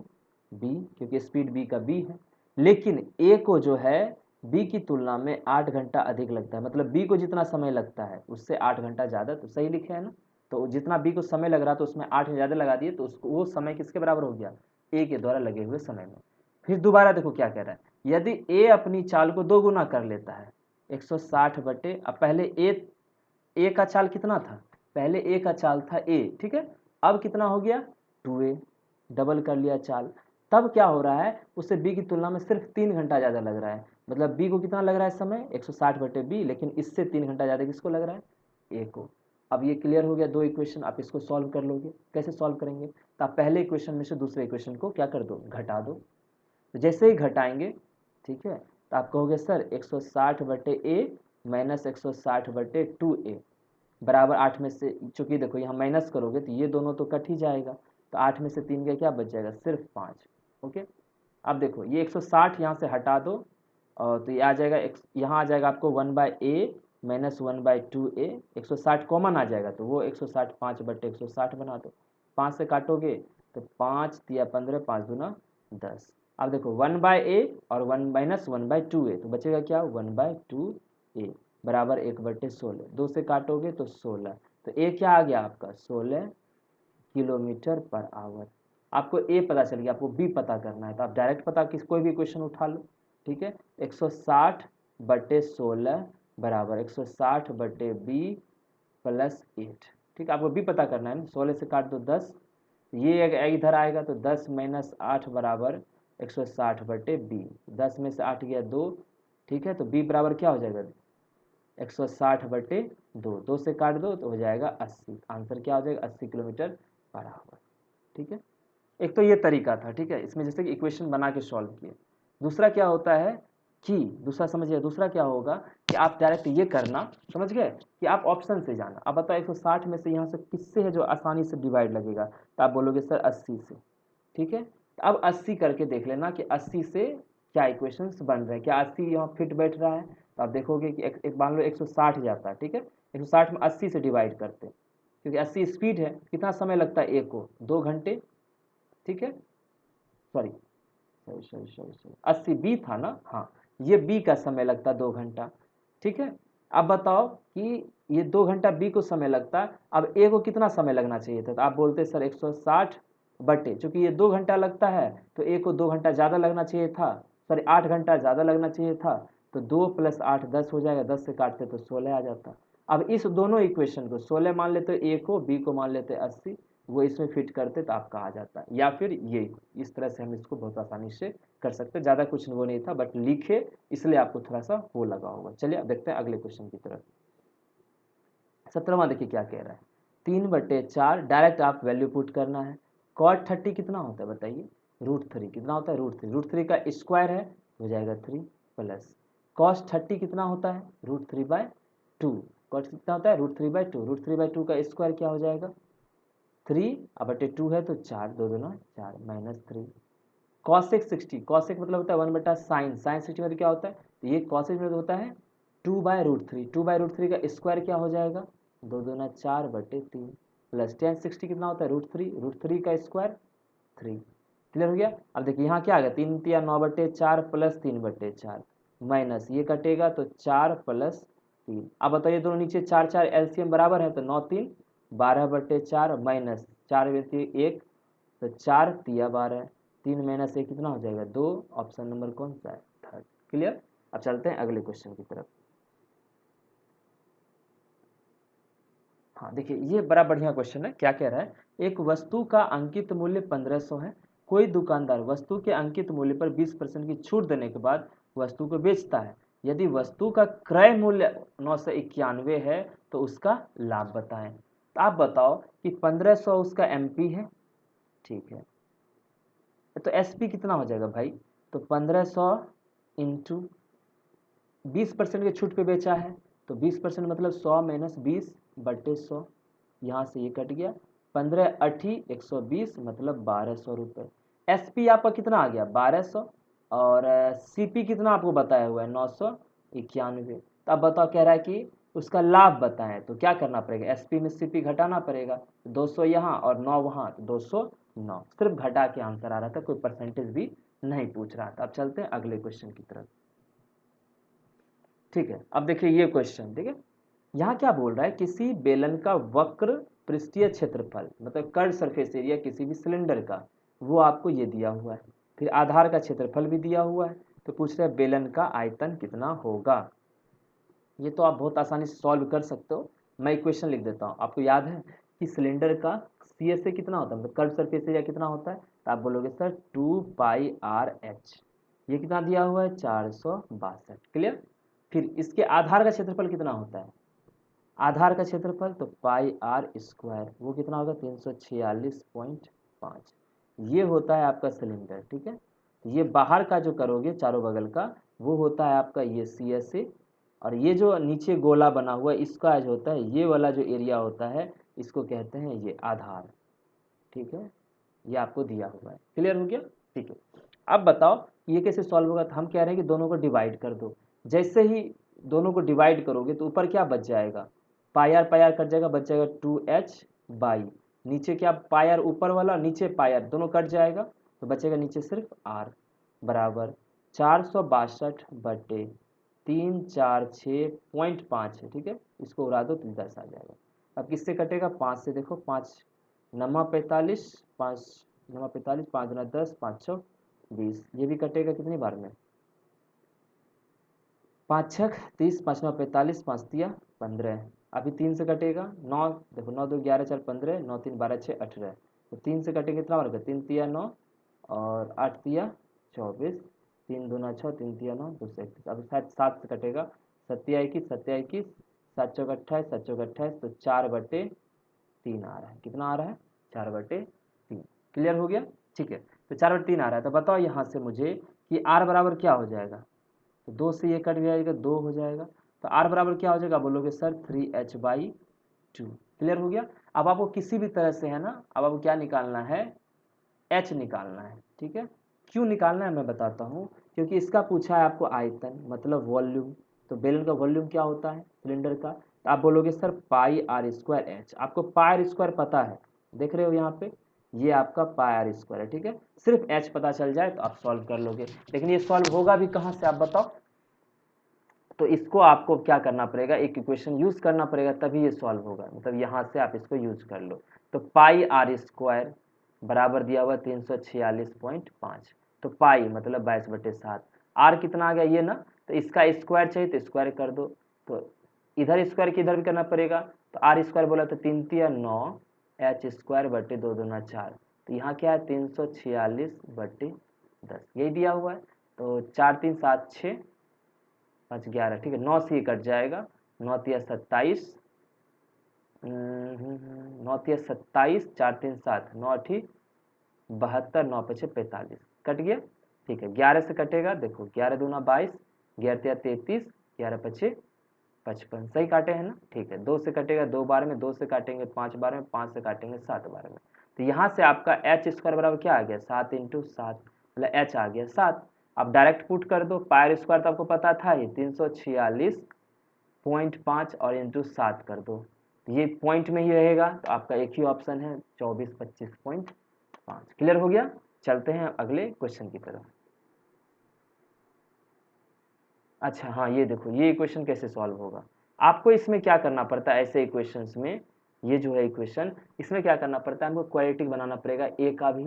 बी, क्योंकि स्पीड बी का बी है, लेकिन ए को जो है बी की तुलना में 8 घंटा अधिक लगता है, मतलब बी को जितना समय लगता है उससे 8 घंटा ज़्यादा, तो सही लिखे है ना। तो जितना बी को समय लग रहा तो उसमें 8 ज़्यादा लगा दिए, तो उसको वो समय किसके बराबर हो गया, ए के द्वारा लगे हुए समय में। फिर दोबारा देखो क्या कह रहा है, यदि ए अपनी चाल को दो गुना कर लेता है 160 बटे, अब पहले ए का चाल कितना था, पहले ए का चाल था ए, ठीक है, अब कितना हो गया 2a, डबल कर लिया चाल। तब क्या हो रहा है, उससे बी की तुलना में सिर्फ 3 घंटा ज़्यादा लग रहा है, मतलब बी को कितना लग रहा है समय 160 बटे बी, लेकिन इससे 3 घंटा ज़्यादा किसको लग रहा है, ए को। अब ये क्लियर हो गया, दो इक्वेशन आप इसको सॉल्व कर लोगे। कैसे सॉल्व करेंगे, तो आप पहले इक्वेशन में से दूसरे इक्वेशन को क्या कर दो, घटा दो। तो जैसे ही घटाएंगे, ठीक है, तो आप कहोगे सर 160 बटे ए माइनस 160 बटे 2a बराबर 8 में से, चूंकि देखो यहाँ माइनस करोगे तो ये दोनों तो कट ही जाएगा, तो 8 में से 3 का क्या बच जाएगा, सिर्फ 5। ओके, अब देखो ये 160 यहाँ से हटा दो, और तो ये आ जाएगा, यहाँ आ जाएगा आपको 1/a माइनस 1/2a, 160 कॉमन आ जाएगा, तो वो 160 5 बटे 160 बना दो। 5 से काटोगे तो 5 तिया 15, 5 दूना 10। अब देखो 1/a और 1 माइनस 1/2a, तो बचेगा क्या 1/2a बराबर 1/16। 2 से काटोगे तो 16, तो ए क्या आ गया आपका 16 किलोमीटर पर आवर। आपको ए पता चल गया, आपको बी पता करना है, तो आप डायरेक्ट पता किस कोई भी क्वेश्चन उठा लो। ठीक है, 160 बटे 16 बराबर 160 बटे बी प्लस 8। ठीक है, आपको बी पता करना है ना, 16 से काट दो 10, ये इधर आएगा तो 10 माइनस 8 बराबर 160 बटे बी, 10 में से 8 गया 2। ठीक है, तो बी बराबर क्या हो जाएगा 160 बटे 2, 2 से काट दो तो हो जाएगा 80। आंसर क्या हो जाएगा 80 किलोमीटर पर आवर। ठीक है, एक तो ये तरीका था, ठीक है, इसमें जैसे कि इक्वेशन बना के सॉल्व किए। दूसरा क्या होता है कि दूसरा समझिए, दूसरा क्या होगा कि आप डायरेक्ट ये करना, समझ गए, कि आप ऑप्शन से जाना। अब बताओ 160 में से यहाँ से किससे है जो आसानी से डिवाइड लगेगा, तो आप बोलोगे सर 80 से। ठीक है, तो अब 80 करके देख लेना कि 80 से क्या इक्वेशंस बन रहे हैं, क्या 80 यहाँ फिट बैठ रहा है, तो आप देखोगे कि एक मान लो 160 जाता है, ठीक है, 160 में 80 से डिवाइड करते हैं, क्योंकि 80 स्पीड है, कितना समय लगता है ए को 2 घंटे। ठीक है, sorry sorry sorry sorry sorry 80 B था ना, हाँ, ये बी का समय लगता है 2 घंटा। ठीक है, अब बताओ कि ये 2 घंटा बी को समय लगता है, अब ए को कितना समय लगना चाहिए था, तो आप बोलते सर 160 बटे, चूंकि ये 2 घंटा लगता है तो ए को 2 घंटा ज़्यादा लगना चाहिए था, सॉरी 8 घंटा ज़्यादा लगना चाहिए था, तो 2 + 8 10 हो जाएगा, 10 से काटते तो 16 आ जाता। अब इस दोनों इक्वेशन को 16 मान लेते ए को, बी को मान लेते 80, वो इसमें फिट करते तो आपका आ जाता है, या फिर ये इस तरह से हम इसको बहुत आसानी से कर सकते हैं। ज़्यादा कुछ वो नहीं था, बट लिखे इसलिए आपको थोड़ा सा वो लगा होगा। चलिए अब देखते हैं अगले क्वेश्चन की तरफ। 17वां देखिए क्या कह रहा है, 3/4 डायरेक्ट आप वैल्यू पुट करना है। cot 30 कितना होता है बताइए, √3 कितना होता है, √3 का स्क्वायर है, हो जाएगा 3 प्लस cos 30 कितना होता है √3/2, कॉस कितना होता है √3/2, √3/2 का स्क्वायर क्या हो जाएगा 3 अब बटे 2 है तो 4, 2 दूना 4 -3 कॉसेक 60, कॉसेक मतलब होता है 1/sin, साइन 60 मतलब क्या होता है तो ये कॉसेक मतलब होता है 2/√3, 2/√3 का स्क्वायर क्या हो जाएगा 2 दूना 4/3 प्लस tan 60 कितना होता है √3 का स्क्वायर 3। क्लियर हो गया। अब देखिए यहाँ क्या आ गया 3 तिया 9/4 प्लस 3/4 माइनस ये कटेगा तो 4 प्लस 3। अब बताइए दोनों नीचे 4 4 एलसीएम बराबर है तो 9 3 12/4 माइनस 4 1 तो 4 तिया 12 3 माइनस 1 कितना हो जाएगा 2। ऑप्शन नंबर कौन सा है थर्ड। क्लियर। अब चलते हैं अगले क्वेश्चन की तरफ। हाँ देखिए ये बड़ा बढ़िया क्वेश्चन है। क्या कह रहा है एक वस्तु का अंकित मूल्य 1500 है, कोई दुकानदार वस्तु के अंकित मूल्य पर 20% की छूट देने के बाद वस्तु को बेचता है। यदि वस्तु का क्रय मूल्य 991 है तो उसका लाभ बताएं। तो आप बताओ कि 1500 उसका एमपी है, ठीक है, तो एसपी कितना हो जाएगा भाई, तो 1500 इंटू 20% के छूट पे बेचा है तो 20% मतलब 100 माइनस 20/100, यहाँ से ये कट गया 15 अठी 120 मतलब 1200 रुपये। एसपी आपका कितना आ गया 1200 और सीपी कितना आपको बताया हुआ है 991। तो अब बताओ कह रहा है कि उसका लाभ बताएं तो क्या करना पड़ेगा एसपी में सीपी घटाना पड़ेगा 200 यहाँ और 9 वहाँ तो 209 सिर्फ घटा के आंसर आ रहा था, कोई परसेंटेज भी नहीं पूछ रहा था। अब चलते हैं अगले क्वेश्चन की तरफ। ठीक है अब देखिए ये क्वेश्चन ठीक है यहाँ क्या बोल रहा है किसी बेलन का वक्र पृष्ठीय क्षेत्रफल मतलब कर्व सरफेस एरिया किसी भी सिलेंडर का वो आपको ये दिया हुआ है, फिर आधार का क्षेत्रफल भी दिया हुआ है, तो पूछ रहे हैं बेलन का आयतन कितना होगा। ये तो आप बहुत आसानी से सॉल्व कर सकते हो। मैं इक्वेशन लिख देता हूँ। आपको याद है कि सिलेंडर का सी एस ए कितना होता है मतलब कर्व सरफेस एरिया कितना होता है, तो आप बोलोगे सर 2πr/h। ये कितना दिया हुआ है 462। क्लियर। फिर इसके आधार का क्षेत्रफल कितना होता है, आधार का क्षेत्रफल तो πr², वो कितना होगा 346.5। ये होता है आपका सिलेंडर, ठीक है। ये बाहर का जो करोगे चारों बगल का वो होता है आपका ये CSA, और ये जो नीचे गोला बना हुआ है इसका जो होता है ये वाला जो एरिया होता है इसको कहते हैं ये आधार, ठीक है। ये आपको दिया हुआ है। क्लियर हो गया। ठीक है अब बताओ ये कैसे सॉल्व होगा, तो हम कह रहे हैं कि दोनों को डिवाइड कर दो। जैसे ही दोनों को डिवाइड करोगे तो ऊपर क्या बच जाएगा पायर कट जाएगा, बच जाएगा 2h/, नीचे क्या पायर ऊपर वाला नीचे पायर दोनों कट जाएगा तो बचेगा नीचे सिर्फ r बराबर 462/346.5 है, ठीक है। इसको उड़ा दो तो 10 आ जाएगा। अब किससे कटेगा 5 से, देखो 5 नमा 45 5 नमा 45 5 गुना 10 5 6 20, ये भी कटेगा कितनी बार में 5 6 30 5 9 45 5 तिया 15। अभी 3 से कटेगा 9, देखो 9 2 11 4 15 9 3 12 6 18, तो 3 से कटेंगे कितना बार 3 तिया 9 और 8 तिया 24 3 दूना 6 3 तिया 9 2 से 21। अभी शायद 7 से कटेगा 7 21 7 21 7 चौक 28 7 चौक 28 तो 4/3 आ रहा है। कितना आ रहा है 4/3। क्लियर हो गया। ठीक है तो 4/3 आ रहा है। तो बताओ यहाँ से मुझे कि r बराबर क्या हो जाएगा, तो 2 से ये कट जाएगा 2 हो जाएगा, तो r बराबर क्या हो जाएगा बोलोगे सर 3h/2। क्लियर हो गया। अब आपको किसी भी तरह से है ना, अब आपको क्या निकालना है h निकालना है, ठीक है। क्यों निकालना है मैं बताता हूँ, क्योंकि इसका पूछा है आपको आयतन मतलब वॉल्यूम, तो बेलन का वॉल्यूम क्या होता है सिलेंडर का, तो आप बोलोगे सर πr²h। आपको πr² पता है, देख रहे हो यहाँ पे ये आपका πr² है, ठीक है। सिर्फ h पता चल जाए तो आप सॉल्व कर लोगे, लेकिन ये सॉल्व होगा भी कहाँ से आप बताओ, तो इसको आपको क्या करना पड़ेगा एक इक्वेशन यूज करना पड़ेगा तभी ये सॉल्व होगा, मतलब यहाँ से आप इसको यूज कर लो। तो πr² बराबर दिया हुआ 346.5, तो पाई मतलब 22/7, आर कितना आ गया ये ना, तो इसका स्क्वायर चाहिए तो स्क्वायर कर दो, तो इधर स्क्वायर की इधर भी करना पड़ेगा, तो r² बोला तो 3 तिया 9 h²/2 दूना 4, तो यहाँ क्या है 346/10 यही दिया हुआ है, तो 4 3 7 6 5 11, ठीक है 9 से ये कट जाएगा 9 तिया 27 9 तिया 27 4 3 7 9 अठी 72 9 पचे 45 कट गया, ठीक है। 11 से कटेगा, देखो 11 दूना 22 11 तिया 33 11 पचे 55 सही काटे हैं ना, ठीक है। 2 से कटेगा 2 बार में, 2 से काटेंगे 5 बार में, 5 से काटेंगे 7 बार में। तो यहाँ से आपका एच स्क्वायर बराबर क्या आ गया, 7 इंटू 7, मतलब एच आ गया 7। अब डायरेक्ट पुट कर दो, पायर स्क्वायर तो आपको पता था ये 346.5 और इंटू 7 कर दो, ये पॉइंट में ही रहेगा, तो आपका एक ही ऑप्शन है 2425.5। क्लियर हो गया। चलते हैं अगले क्वेश्चन की तरफ। अच्छा हाँ, ये देखो ये इक्वेशन कैसे सॉल्व होगा। आपको इसमें क्या करना पड़ता है, ऐसे इक्वेशंस में, ये जो है इक्वेशन, इसमें क्या करना पड़ता है, हमको क्वाड्रेटिक बनाना पड़ेगा, ए का भी,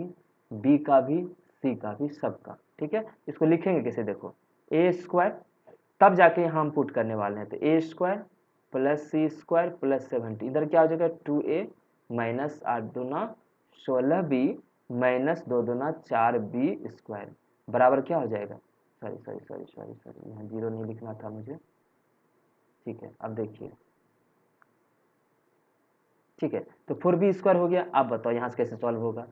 बी का भी, सी का भी, सबका। ठीक है, इसको लिखेंगे कैसे, देखो ए स्क्वायर, तब जाके यहाँ हम पुट करने वाले हैं, तो ए स्क्वायर प्लस सी स्क्वायर प्लस 70, इधर क्या हो जाएगा 2a माइनस 8 दूना 16b माइनस 2 दूना 4b स्क्वायर बराबर क्या हो जाएगा, sorry sorry sorry sorry sorry, यहाँ जीरो नहीं लिखना था मुझे। ठीक है, अब देखिए, ठीक है, तो 4b स्क्वायर हो गया। अब बताओ यहाँ से कैसे सॉल्व होगा,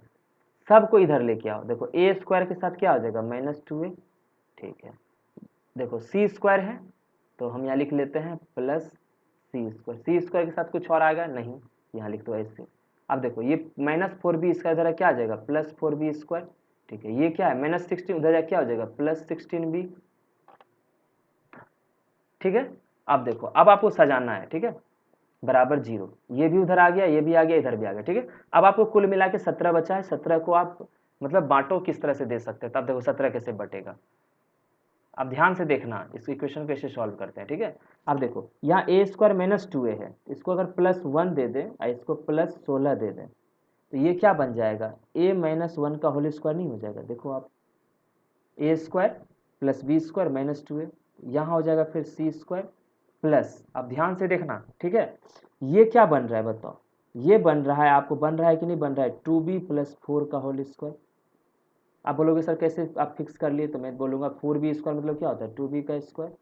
सबको इधर लेके आओ, देखो ए स्क्वायर के साथ क्या हो जाएगा -2a, ठीक है। देखो सी स्क्वायर है, तो हम यहाँ लिख लेते हैं प्लस सी स्क्वायर, सी स्क्वायर के साथ कुछ और आएगा नहीं, यहाँ लिख दो ऐसे। अब देखो ये -4b इसका इधर क्या आ जाएगा, +4b स्क्वायर, ठीक है। ये क्या है -16, उधर क्या हो जाएगा +16b, ठीक है। अब देखो, अब आपको सजाना है, ठीक है, बराबर 0, ये भी उधर आ गया, ये भी आ गया, इधर भी आ गया, ठीक है। अब आपको कुल मिला के 17 बचा है, 17 को आप मतलब बांटो किस तरह से दे सकते हैं, तब देखो 17 कैसे बटेगा। अब ध्यान से देखना इस इक्वेशन को कैसे सॉल्व करते हैं, ठीक है। अब देखो यहाँ ए स्क्वायर -2a है, इसको अगर +1 दे दें और इसको +16 दे दें, तो ये क्या बन जाएगा, a -1 का होल स्क्वायर नहीं हो जाएगा, देखो आप, A square plus B square -2a, यहाँ हो जाएगा फिर सी स्क्वायर प्लस, अब ध्यान से देखना, ठीक है, ये क्या बन रहा है बताओ, ये बन रहा है, आपको बन रहा है कि नहीं बन रहा है, 2b + 4 का होल स्क्वायर। आप बोलोगे सर कैसे आप फिक्स कर लिए, तो मैं बोलूँगा 4b स्क्वायर मतलब क्या होता है 2b का स्क्वायर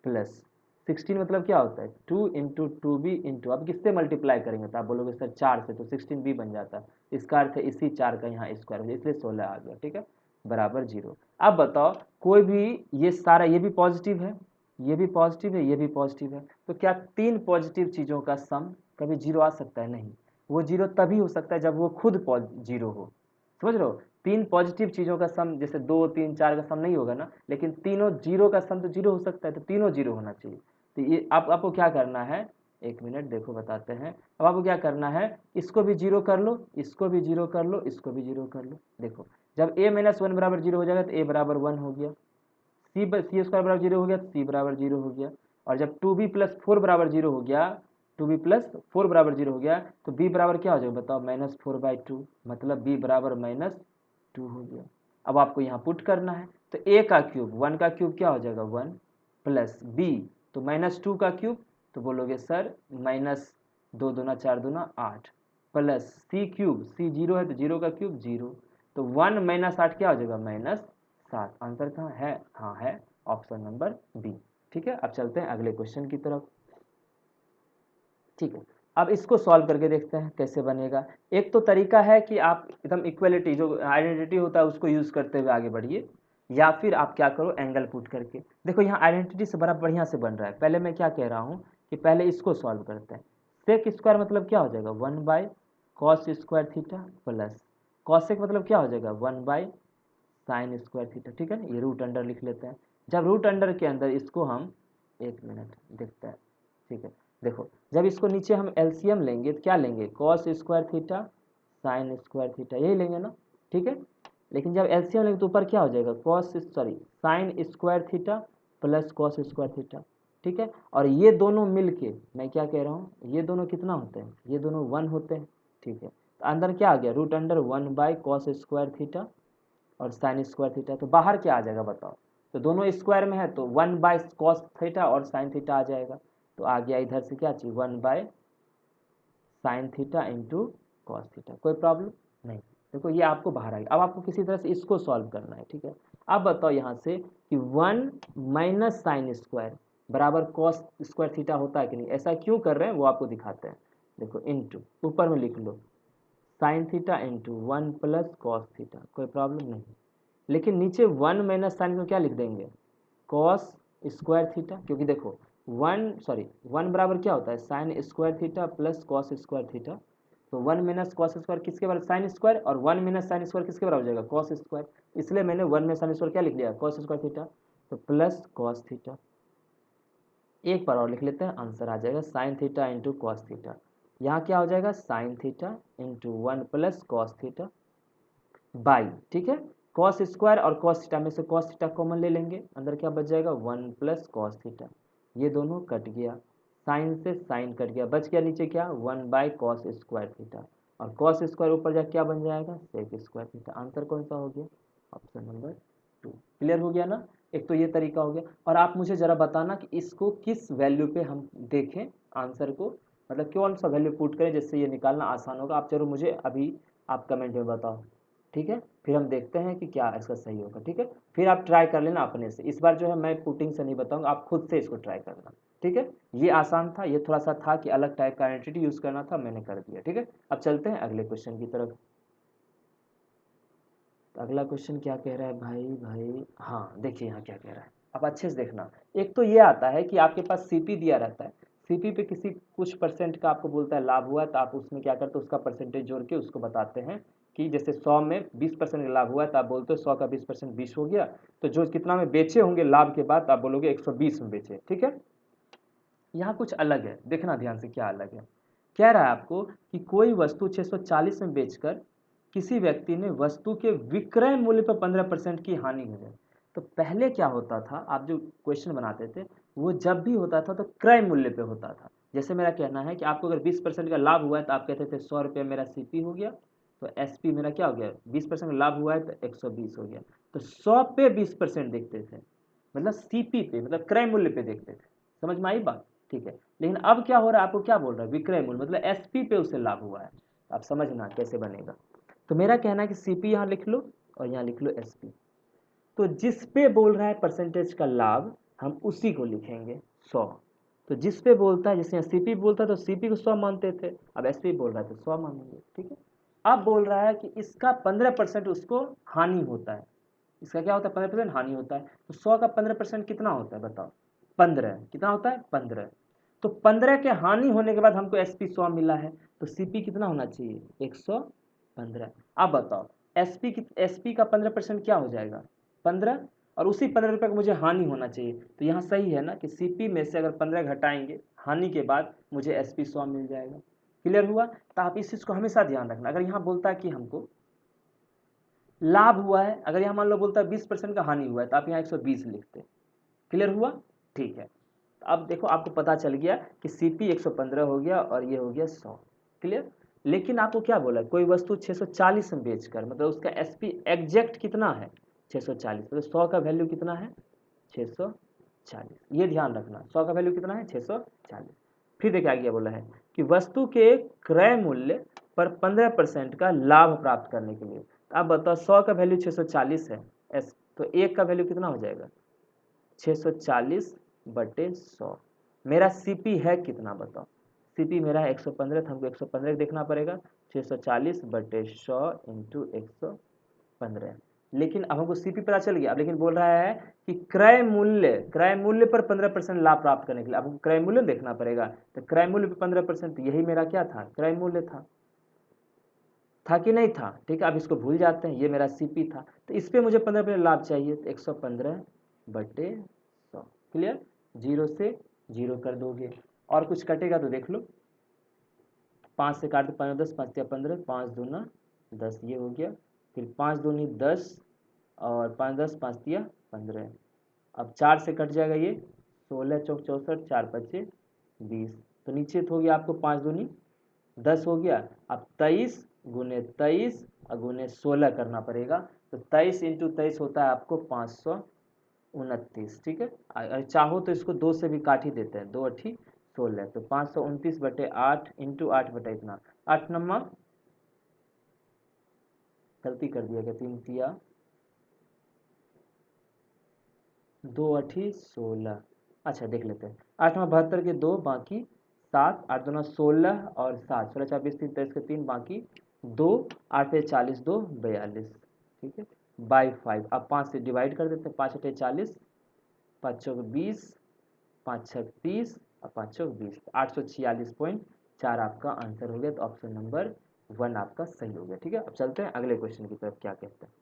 प्लस 16 मतलब क्या होता है 2 इंटू 2b इंटू, अब किससे मल्टीप्लाई करेंगे, तो आप बोलोगे सर 4 से, तो 16b बन जाता है, इसका अर्थ है इसी 4 का यहाँ स्क्वायर हो जाए, इसलिए 16 आ गया, ठीक है, बराबर 0। अब बताओ कोई भी, ये सारा, ये भी पॉजिटिव है, ये भी पॉजिटिव है, ये भी पॉजिटिव है, तो क्या 3 पॉजिटिव चीज़ों का सम कभी 0 आ सकता है, नहीं, वो 0 तभी हो सकता है जब वो खुद 0 हो, समझ रहे हो। 3 पॉजिटिव चीज़ों का सम, जैसे 2 3 4 का सम नहीं होगा ना, लेकिन तीनों जीरो का सम तो 0 हो सकता है, तो तीनों 0 होना चाहिए। तो ये आपको क्या करना है, एक मिनट देखो बताते हैं, अब आपको क्या करना है, इसको भी 0 कर लो, इसको भी 0 कर लो, इसको भी 0 कर लो, देखो जब a - 1 बराबर 0 हो जाएगा तो a बराबर 1 हो गया, सी स्क्वायर बराबर 0 हो गया, सी बराबर 0 हो गया, और जब 2b + 4 बराबर 0 हो गया, 2b + 4 बराबर 0 हो गया, तो b बराबर क्या हो जाएगा बताओ -4/2, मतलब b बराबर -2 हो गया। अब आपको यहाँ पुट करना है, तो a का क्यूब, 1 का क्यूब क्या हो जाएगा 1 प्लस b, तो -2 का क्यूब, तो बोलोगे सर -2 दूना 4 दूना 8 प्लस सी क्यूब, सी 0 है तो 0 का क्यूब 0, तो 1 - 8 क्या हो जाएगा -7। आंसर कहाँ है, हाँ है ऑप्शन नंबर बी। ठीक है, अब चलते हैं अगले क्वेश्चन की तरफ। ठीक है, अब इसको सॉल्व करके देखते हैं कैसे बनेगा। एक तो तरीका है कि आप एकदम इक्वलिटी जो आइडेंटिटी होता है उसको यूज़ करते हुए आगे बढ़िए, या फिर आप क्या करो एंगल पुट करके देखो, यहाँ आइडेंटिटी से बड़ा बढ़िया से बन रहा है। पहले मैं क्या कह रहा हूँ कि पहले इसको सॉल्व करते हैं। सेक स्क्वायर मतलब क्या हो जाएगा 1/cos² थीटा प्लस कॉसेक मतलब क्या हो जाएगा 1/sin² थीटा। ठीक है ना, ये रूट अंडर लिख लेते हैं। जब रूट अंडर के अंदर इसको हम, एक मिनट देखते हैं, ठीक है, देखो जब इसको नीचे हम एलसीएम लेंगे तो क्या लेंगे cos² थीटा sin² थीटा, यही लेंगे ना, ठीक है। लेकिन जब एलसीएम लेंगे तो ऊपर क्या हो जाएगा sin² theta plus cos² theta, ठीक है। और ये दोनों मिलके, मैं क्या कह रहा हूँ, ये दोनों कितना होते हैं, ये दोनों 1 होते हैं, ठीक है। तो अंदर क्या आ गया रूट अंडर 1/cos² थीटा और sin² थीटा, तो बाहर क्या आ जाएगा बताओ, तो दोनों स्क्वायर में है तो 1/cos थीटा और sin थीटा आ जाएगा, तो आ गया इधर से क्या चाहिए 1/sin theta into cos theta. कोई प्रॉब्लम नहीं, देखो ये आपको बाहर आ गया। अब आपको किसी तरह से इसको सॉल्व करना है, ठीक है। अब बताओ यहाँ से कि 1 - sin² बराबर cos² थीटा होता है कि नहीं, ऐसा क्यों कर रहे हैं वो आपको दिखाते हैं। देखो इंटू ऊपर में लिख लो sin theta into 1 + cos theta, कोई प्रॉब्लम नहीं। लेकिन नीचे 1 - sin को क्या लिख देंगे cos² थीटा, क्योंकि देखो वन बराबर क्या होता है, sine square theta plus cos square theta. तो वन माइनस कॉस स्क्वायर किसके बराबर, साइन स्क्वायर, और वन माइनस साइन स्क्वायर किसके बराबर हो जाएगा, कॉस स्क्वायर। इसलिए मैंने वन में साइन स्क्वायर क्या लिख लिया, कॉस स्क्वायर थीटा। तो प्लस कॉस थीटा, एक बार और लिख लेते हैं, आंसर आ जाएगा sine theta into cos theta. यहाँ क्या हो जाएगा, sine theta into one plus cos theta by, ठीक है, कॉस स्क्वायर और कॉस थीटा में से कॉस थीटा कॉमन ले लेंगे, अंदर क्या बच जाएगा, वन प्लस कॉस थीटा। ये दोनों कट गया, साइन से साइन कट गया, बच गया नीचे क्या, one by cos square theta, और कॉस स्क्वायर ऊपर जा क्या बन जाएगा, सेक स्क्वायर थीटा। आंसर कौन सा हो गया, ऑप्शन नंबर 2। क्लियर हो गया ना। एक तो ये तरीका हो गया, और आप मुझे ज़रा बताना कि इसको किस वैल्यू पे हम देखें आंसर को, मतलब कौन सा वैल्यू पुट करें जिससे ये निकालना आसान होगा। आप जरूर मुझे अभी आप कमेंट में बताओ, ठीक है, फिर हम देखते हैं कि क्या इसका सही होगा, ठीक है। फिर आप ट्राई कर लेना अपने से, इस बार जो है मैं पुटिंग से नहीं बताऊंगा, आप खुद से इसको ट्राई करना, ठीक है। ये आसान था, ये थोड़ा सा था कि अलग टाइप का आइडेंटिटी यूज़ करना था, मैंने कर दिया, ठीक है। अब चलते हैं अगले क्वेश्चन की तरफ। तो अगला क्वेश्चन क्या कह रहा है भाई, हाँ देखिए यहाँ क्या कह रहा है, अब अच्छे से देखना। एक तो ये आता है कि आपके पास सीपी दिया रहता है, सीपी पे किसी कुछ परसेंट का आपको बोलता है लाभ हुआ है, तो आप उसमें क्या करते हो, उसका परसेंटेज जोड़ के उसको बताते हैं कि जैसे 100 में 20% का लाभ हुआ है, तो आप बोलते हो 100 का 20% 20 हो गया, तो जो कितना में बेचे होंगे लाभ के बाद, आप बोलोगे 120 में बेचे, ठीक है। यहाँ कुछ अलग है, देखना ध्यान से क्या अलग है। कह रहा है आपको कि कोई वस्तु 640 में बेचकर किसी व्यक्ति ने वस्तु के विक्रय मूल्य पर 15% की हानि हो जाए। तो पहले क्या होता था, आप जो क्वेश्चन बनाते थे वो जब भी होता था तो क्रय मूल्य पे होता था। जैसे मेरा कहना है कि आपको अगर 20% का लाभ हुआ है तो आप कहते थे 100 रुपये मेरा सीपी हो गया, तो एसपी मेरा क्या हो गया, 20% का लाभ हुआ है तो 120 हो गया। तो 100 पे 20% देखते थे, मतलब सीपी पे, मतलब क्रय मूल्य पे देखते थे। समझ में आई बात, ठीक है। लेकिन अब क्या हो रहा है, आपको क्या बोल रहा है, विक्रय मूल्य, मतलब एसपी पे उसे लाभ हुआ है। आप समझना कैसे बनेगा। तो मेरा कहना है कि सीपी यहाँ लिख लो और यहाँ लिख लो एसपी। तो जिस पे बोल रहा है परसेंटेज का लाभ, हम उसी को लिखेंगे 100। तो जिस पे बोलता है, जैसे यहाँ सीपी बोलता है तो सीपी को 100 मानते थे, अब एसपी बोल रहा है तो 100 मानेंगे, ठीक है। अब बोल रहा है कि इसका 15% उसको हानि होता है, इसका क्या होता है, 15% हानि होता है। तो 100 का 15% कितना होता है बताओ, 15, कितना होता है 15। तो 15 के हानि होने के बाद हमको एसपी 100 मिला है, तो सीपी कितना होना चाहिए, 115। अब बताओ एसपी का 15% क्या हो जाएगा, 15, और उसी 15 रुपये का मुझे हानि होना चाहिए। तो यहाँ सही है ना कि सीपी में से अगर 15 घटाएंगे हानि के बाद मुझे एसपी 100 मिल जाएगा। क्लियर हुआ। तो आप इस चीज़ को हमेशा ध्यान रखना। अगर यहाँ बोलता है कि हमको लाभ हुआ है, अगर यहाँ मान लो बोलता है 20% का हानि हुआ है, तो आप यहाँ 120 लिखते। क्लियर हुआ, ठीक है। अब देखो आपको पता चल गया कि सीपी 115 हो गया और ये हो गया 100। क्लियर। लेकिन आपको क्या बोला, कोई वस्तु 640 में बेचकर, मतलब उसका एसपी एग्जैक्ट कितना है 640, मतलब 100 का वैल्यू कितना है 640। ये ध्यान रखना, 100 का वैल्यू कितना है 640। फिर देखिए आगे बोला है कि वस्तु के क्रय मूल्य पर 15% का लाभ प्राप्त करने के लिए। अब बताओ 100 का वैल्यू 640 है, एस तो एक का वैल्यू कितना हो जाएगा 640 बटे 100। मेरा सीपी है कितना बताओ, सीपी मेरा है 115, तो हमको 115 देखना पड़ेगा, 640 बटे 100 इंटू 115। लेकिन अब हमको सीपी पता चल गया, अब लेकिन बोल रहा है कि क्रय मूल्य पर 15% लाभ प्राप्त करने के लिए अब हमको क्रय मूल्य देखना पड़ेगा। तो क्रय मूल्य पर 15%, यही मेरा क्या था, क्रय मूल्य था कि नहीं था, ठीक है। अब इसको भूल जाते हैं, ये मेरा सीपी था, तो इस पर मुझे 15% लाभ चाहिए, तो 115 बटे 100। क्लियर। जीरो से जीरो कर दोगे, और कुछ कटेगा तो देख लो, 5 से काट दो, 5 10, 5 या 15, 5 दूना 10, ये हो गया। फिर 5 दूनी 10 और 5 10, 5 दिया 15। अब 4 से कट जाएगा ये, 16 चौक 64, 4 पच्चे 20। तो नीचे तो हो गया आपको 5 दूनी 10 हो गया। अब 23 गुने 23 और गुने 16 करना पड़ेगा। तो 23 इंटू 23 होता है आपको 529, ठीक है। अगर चाहो तो इसको 2 से भी काट ही देते हैं, 2 अठी 16, तो 529 बटे 8 इंटू 8 बटे इतना, 8 नम्बर गलती कर दिया क्या, 3 तिया 2 अठी 16। अच्छा देख लेते हैं, 8 में 72 के 2 बाकी 7, 8 दूना 16 और 7, 16 24 3 23 के 3 बाकी 2, 8 पे 40 2 42, ठीक है, बाई 5। अब 5 से डिवाइड कर देते हैं, 5 अठे 40, 5 चौक 20 5 छक 30 और 5 चौक 20, 846.4 आपका आंसर हो गया। तो ऑप्शन नंबर 1 आपका सही हो गया। ठीक है, अब चलते हैं अगले क्वेश्चन की तरफ, क्या कहते हैं।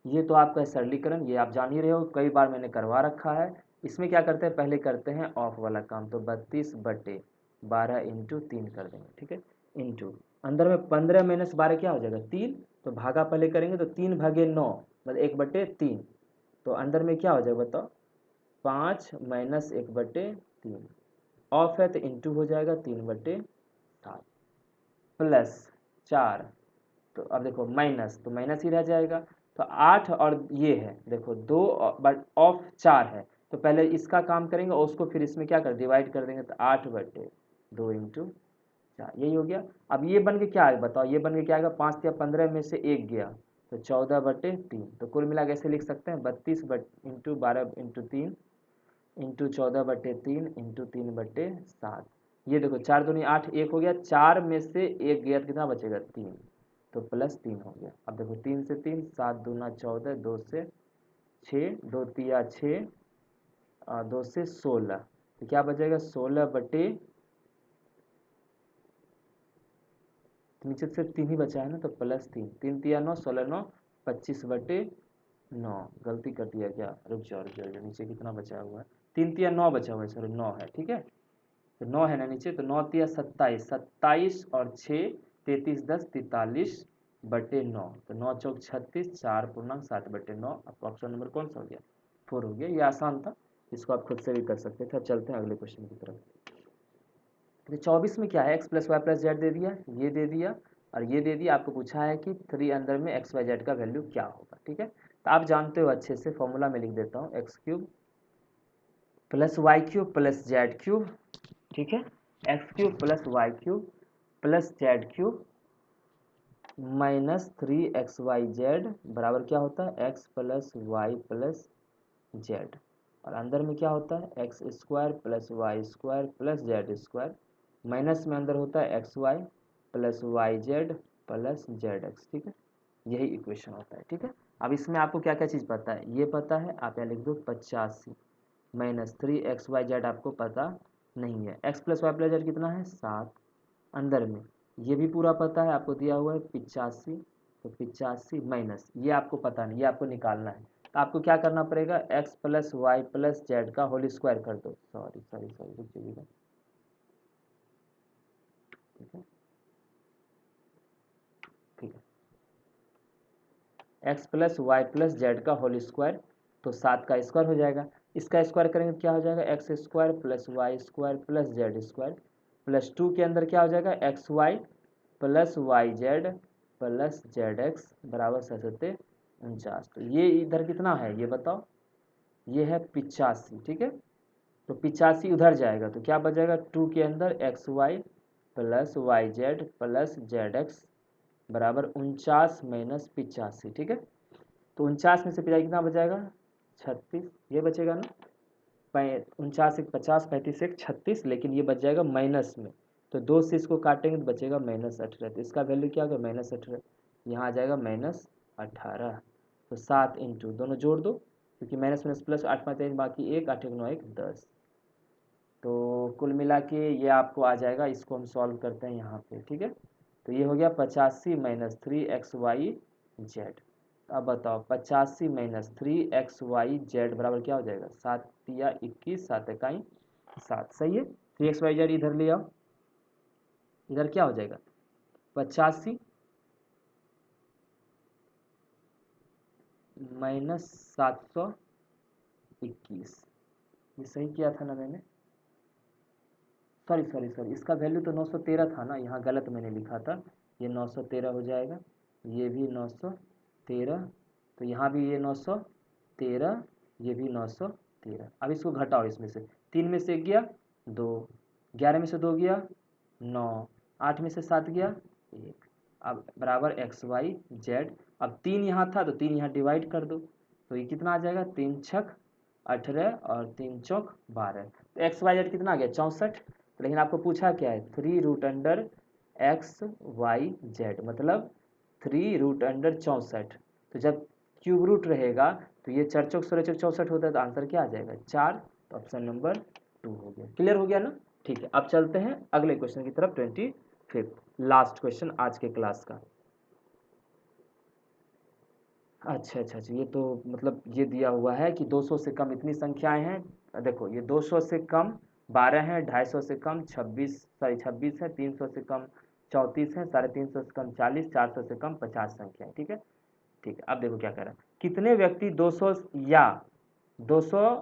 ये तो आपका सरलीकरण, ये आप जान ही रहे हो, कई बार मैंने करवा रखा है। इसमें क्या करते हैं, पहले करते हैं ऑफ वाला काम। तो 32/12 इंटू 3 कर देंगे। ठीक है, इंटू अंदर में 15 माइनस 12 क्या हो जाएगा 3, तो भागा पहले करेंगे तो 3/9 मतलब 1/3। तो अंदर में क्या हो जाएगा बताओ, 5 माइनस 1/3। ऑफ है तो इंटू हो जाएगा 3/7 प्लस 4। तो अब देखो माइनस, तो माइनस ही रह जाएगा। तो 8 और ये है देखो 2 बट ऑफ 4 है, तो पहले इसका काम करेंगे और उसको फिर इसमें क्या कर डिवाइड कर देंगे। तो 8/2 इंटू 4 यही हो गया। अब ये बन के क्या आएगा बताओ, ये बन के क्या आएगा, 5 या 15 में से 1 गया तो 14/3। तो कुल मिला के ऐसे लिख सकते हैं 32 इंटू 12 इंटू 3 इंटू 14/3 इंटू 3/7। ये देखो 4 दूनी 8, 1 हो गया, 4 में से 1 गया तो कितना बचेगा 3, तो +3 हो गया। अब देखो 3 से 3, 7 दूना 14, 2 से 6, 2 तिया 6, 2 से 16, तो क्या बचेगा 16 नीचे से 3 ही बचा है ना, तो +3, 3 तिया 9, 16 9, 25/9। गलती कर दिया क्या, रुक जाओ रुक जाओ, नीचे कितना बचा हुआ है, 3 तिया 9 बचा हुआ है, सॉरी 9 है। ठीक है, तो 9 है ना नीचे, तो 9 तिया 27, 27 और 6 33 10 43/9, तो 9 चौक 36, 4 पूर्णांक 7/9। आपका ऑप्शन नंबर कौन सा हो गया, 4 हो गया। ये आसान था, इसको आप खुद से भी कर सकते थे। अब चलते हैं अगले क्वेश्चन की तरफ। तो 24 में क्या है, x plus Y plus Z दे दिया, ये दे दिया और ये दे दिया। आपको पूछा है कि 3 अंदर में एक्स वाई जेड का वैल्यू क्या होगा। ठीक है, तो आप जानते हो अच्छे से, फॉर्मूला में लिख देता हूँ, x³ plus y³ plus z³। ठीक है, x³ plus y³ plus z³ minus 3xyz बराबर क्या होता है, x plus Y plus Z. और अंदर में क्या होता है, x² plus y² plus z², minus में अंदर होता है xy plus yz plus zx। ठीक है, यही इक्वेशन होता है। ठीक है, अब इसमें आपको क्या क्या चीज़ पता है, ये पता है, आप यहाँ लिख दो 85 माइनस 3xyz आपको पता नहीं है। x plus Y plus Z कितना है 7, अंदर में ये भी पूरा पता है, आपको दिया हुआ है 85, तो 85 माइनस ये आपको पता नहीं, ये आपको निकालना है। तो आपको क्या करना पड़ेगा, x plus Y plus Z का होल स्क्वायर कर दो। सॉरी सॉरी सॉरी रुक जाइएगा। ठीक है, ठीक है, x plus Y plus Z का होल स्क्वायर, तो 7 का स्क्वायर हो जाएगा। इसका स्क्वायर करेंगे तो क्या हो जाएगा, x² plus y² plus z² plus 2 के अंदर क्या हो जाएगा, xy plus yz plus zx बराबर 749। तो ये इधर कितना है ये बताओ, ये है 85। ठीक है, तो 85 उधर जाएगा तो क्या बचेगा, 2 के अंदर xy plus yz plus zx बराबर 49 माइनस 85। ठीक है, तो 49 में से 50 कितना बचाएगा 36, ये बचेगा ना, 49 एक 50, 35 एक 36, लेकिन ये बच जाएगा माइनस में, तो 2 से इसको काटेंगे तो बचेगा -18। तो इसका वैल्यू क्या होगा -18, यहाँ आ जाएगा -18। तो 7 इंटू दोनों जोड़ दो, क्योंकि माइनस माइनस प्लस, 8 5 3 बाकी 1, 8 1 9 1 10। तो कुल मिला के ये आपको आ जाएगा, इसको हम सॉल्व करते हैं यहाँ पे। ठीक है, तो ये हो गया 85 माइनस 3xyz। अब बताओ 85 माइनस 3xyz बराबर क्या हो जाएगा, 7 या 21, 7 इकाई 7। सही है, 3xyz इधर ले आओ, इधर क्या हो जाएगा 85 माइनस 721। ये सही किया था ना मैंने, सॉरी सॉरी सॉरी, इसका वैल्यू तो 913 था ना, यहाँ गलत मैंने लिखा था, ये 913 हो जाएगा, ये भी 913, तो यहाँ भी ये 913, ये भी 913। अब इसको घटाओ, इसमें से 3 में से 1 गया 2, 11 में से 2 गया 9, 8 में से 7 गया 1, अब बराबर xyz। अब 3 यहाँ था तो 3 यहाँ डिवाइड कर दो, तो ये कितना आ जाएगा, 3 छक 18 और 3 चौक 12। तो xyz कितना आ गया 64। लेकिन आपको पूछा क्या है, 3√xyz मतलब 3√64। तो जब क्यूब रूट रहेगा तो ये 4 चौक 16 चौक 64 होता है, तो आंसर क्या आ जाएगा 4 तो ऑप्शन नंबर 2 हो गया। क्लियर हो गया ना? ठीक है, अब चलते हैं अगले क्वेश्चन की तरफ, 25 लास्ट क्वेश्चन आज के क्लास का। अच्छा, ये तो मतलब ये दिया हुआ है कि 200 से कम इतनी संख्याएं हैं। देखो ये 200 से कम 12 है, 250 से कम 26 है, 300 से कम 34 है, 350 से कम 40, 400 से कम 50 संख्याएं। ठीक है, ठीक है। अब देखो क्या कह रहा है, कितने व्यक्ति 200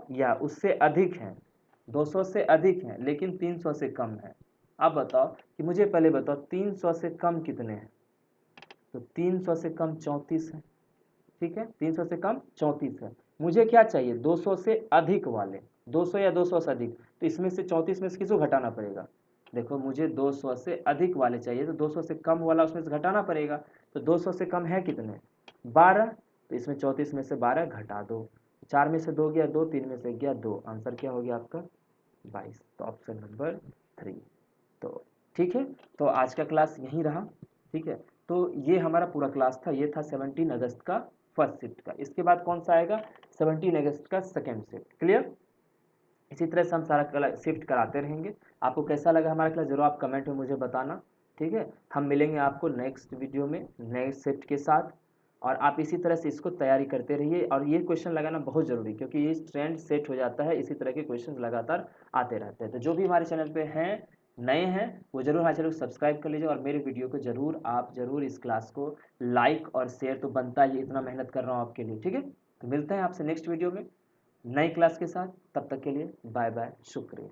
या उससे अधिक हैं, 200 से अधिक हैं लेकिन 300 से कम है। अब बताओ कि मुझे पहले बताओ 300 से कम कितने हैं? तो 300 से कम 34 है। ठीक है, 300 से कम 34 है। मुझे क्या चाहिए? 200 से अधिक वाले, 200 या 200 से अधिक। तो इसमें से 34 में से किसको घटाना पड़ेगा? देखो मुझे 200 से अधिक वाले चाहिए, तो 200 से कम वाला उसमें से घटाना पड़ेगा। तो 200 से कम है कितने? 12। तो इसमें 34 में से 12 घटा दो, 4 में से 2 गया 2, 3 में से गया 2, आंसर क्या हो गया आपका? 22। तो ऑप्शन नंबर 3। तो ठीक है, तो आज का क्लास यहीं रहा। ठीक है, तो ये हमारा पूरा क्लास था, ये था 17 अगस्त का फर्स्ट शिफ्ट का। इसके बाद कौन सा आएगा? 17 अगस्त का सेकेंड शिफ्ट। क्लियर? इसी तरह से हम सारा शिफ्ट कराते रहेंगे। आपको कैसा लगा हमारा क्लास जरूर आप कमेंट में मुझे बताना। ठीक है, हम मिलेंगे आपको नेक्स्ट वीडियो में नए शिफ्ट के साथ। और आप इसी तरह से इसको तैयारी करते रहिए, और ये क्वेश्चन लगाना बहुत ज़रूरी, क्योंकि ये ट्रेंड सेट हो जाता है, इसी तरह के क्वेश्चन लगातार आते रहते हैं। तो जो भी हमारे चैनल पे हैं, नए हैं, वो जरूर हमारे चैनल को सब्सक्राइब कर लीजिए, और मेरे वीडियो को जरूर इस क्लास को लाइक और शेयर तो बनता ही, इतना मेहनत कर रहा हूँ आपके लिए। ठीक है, तो मिलते हैं आपसे नेक्स्ट वीडियो में नई क्लास के साथ। तब तक के लिए बाय बाय, शुक्रिया।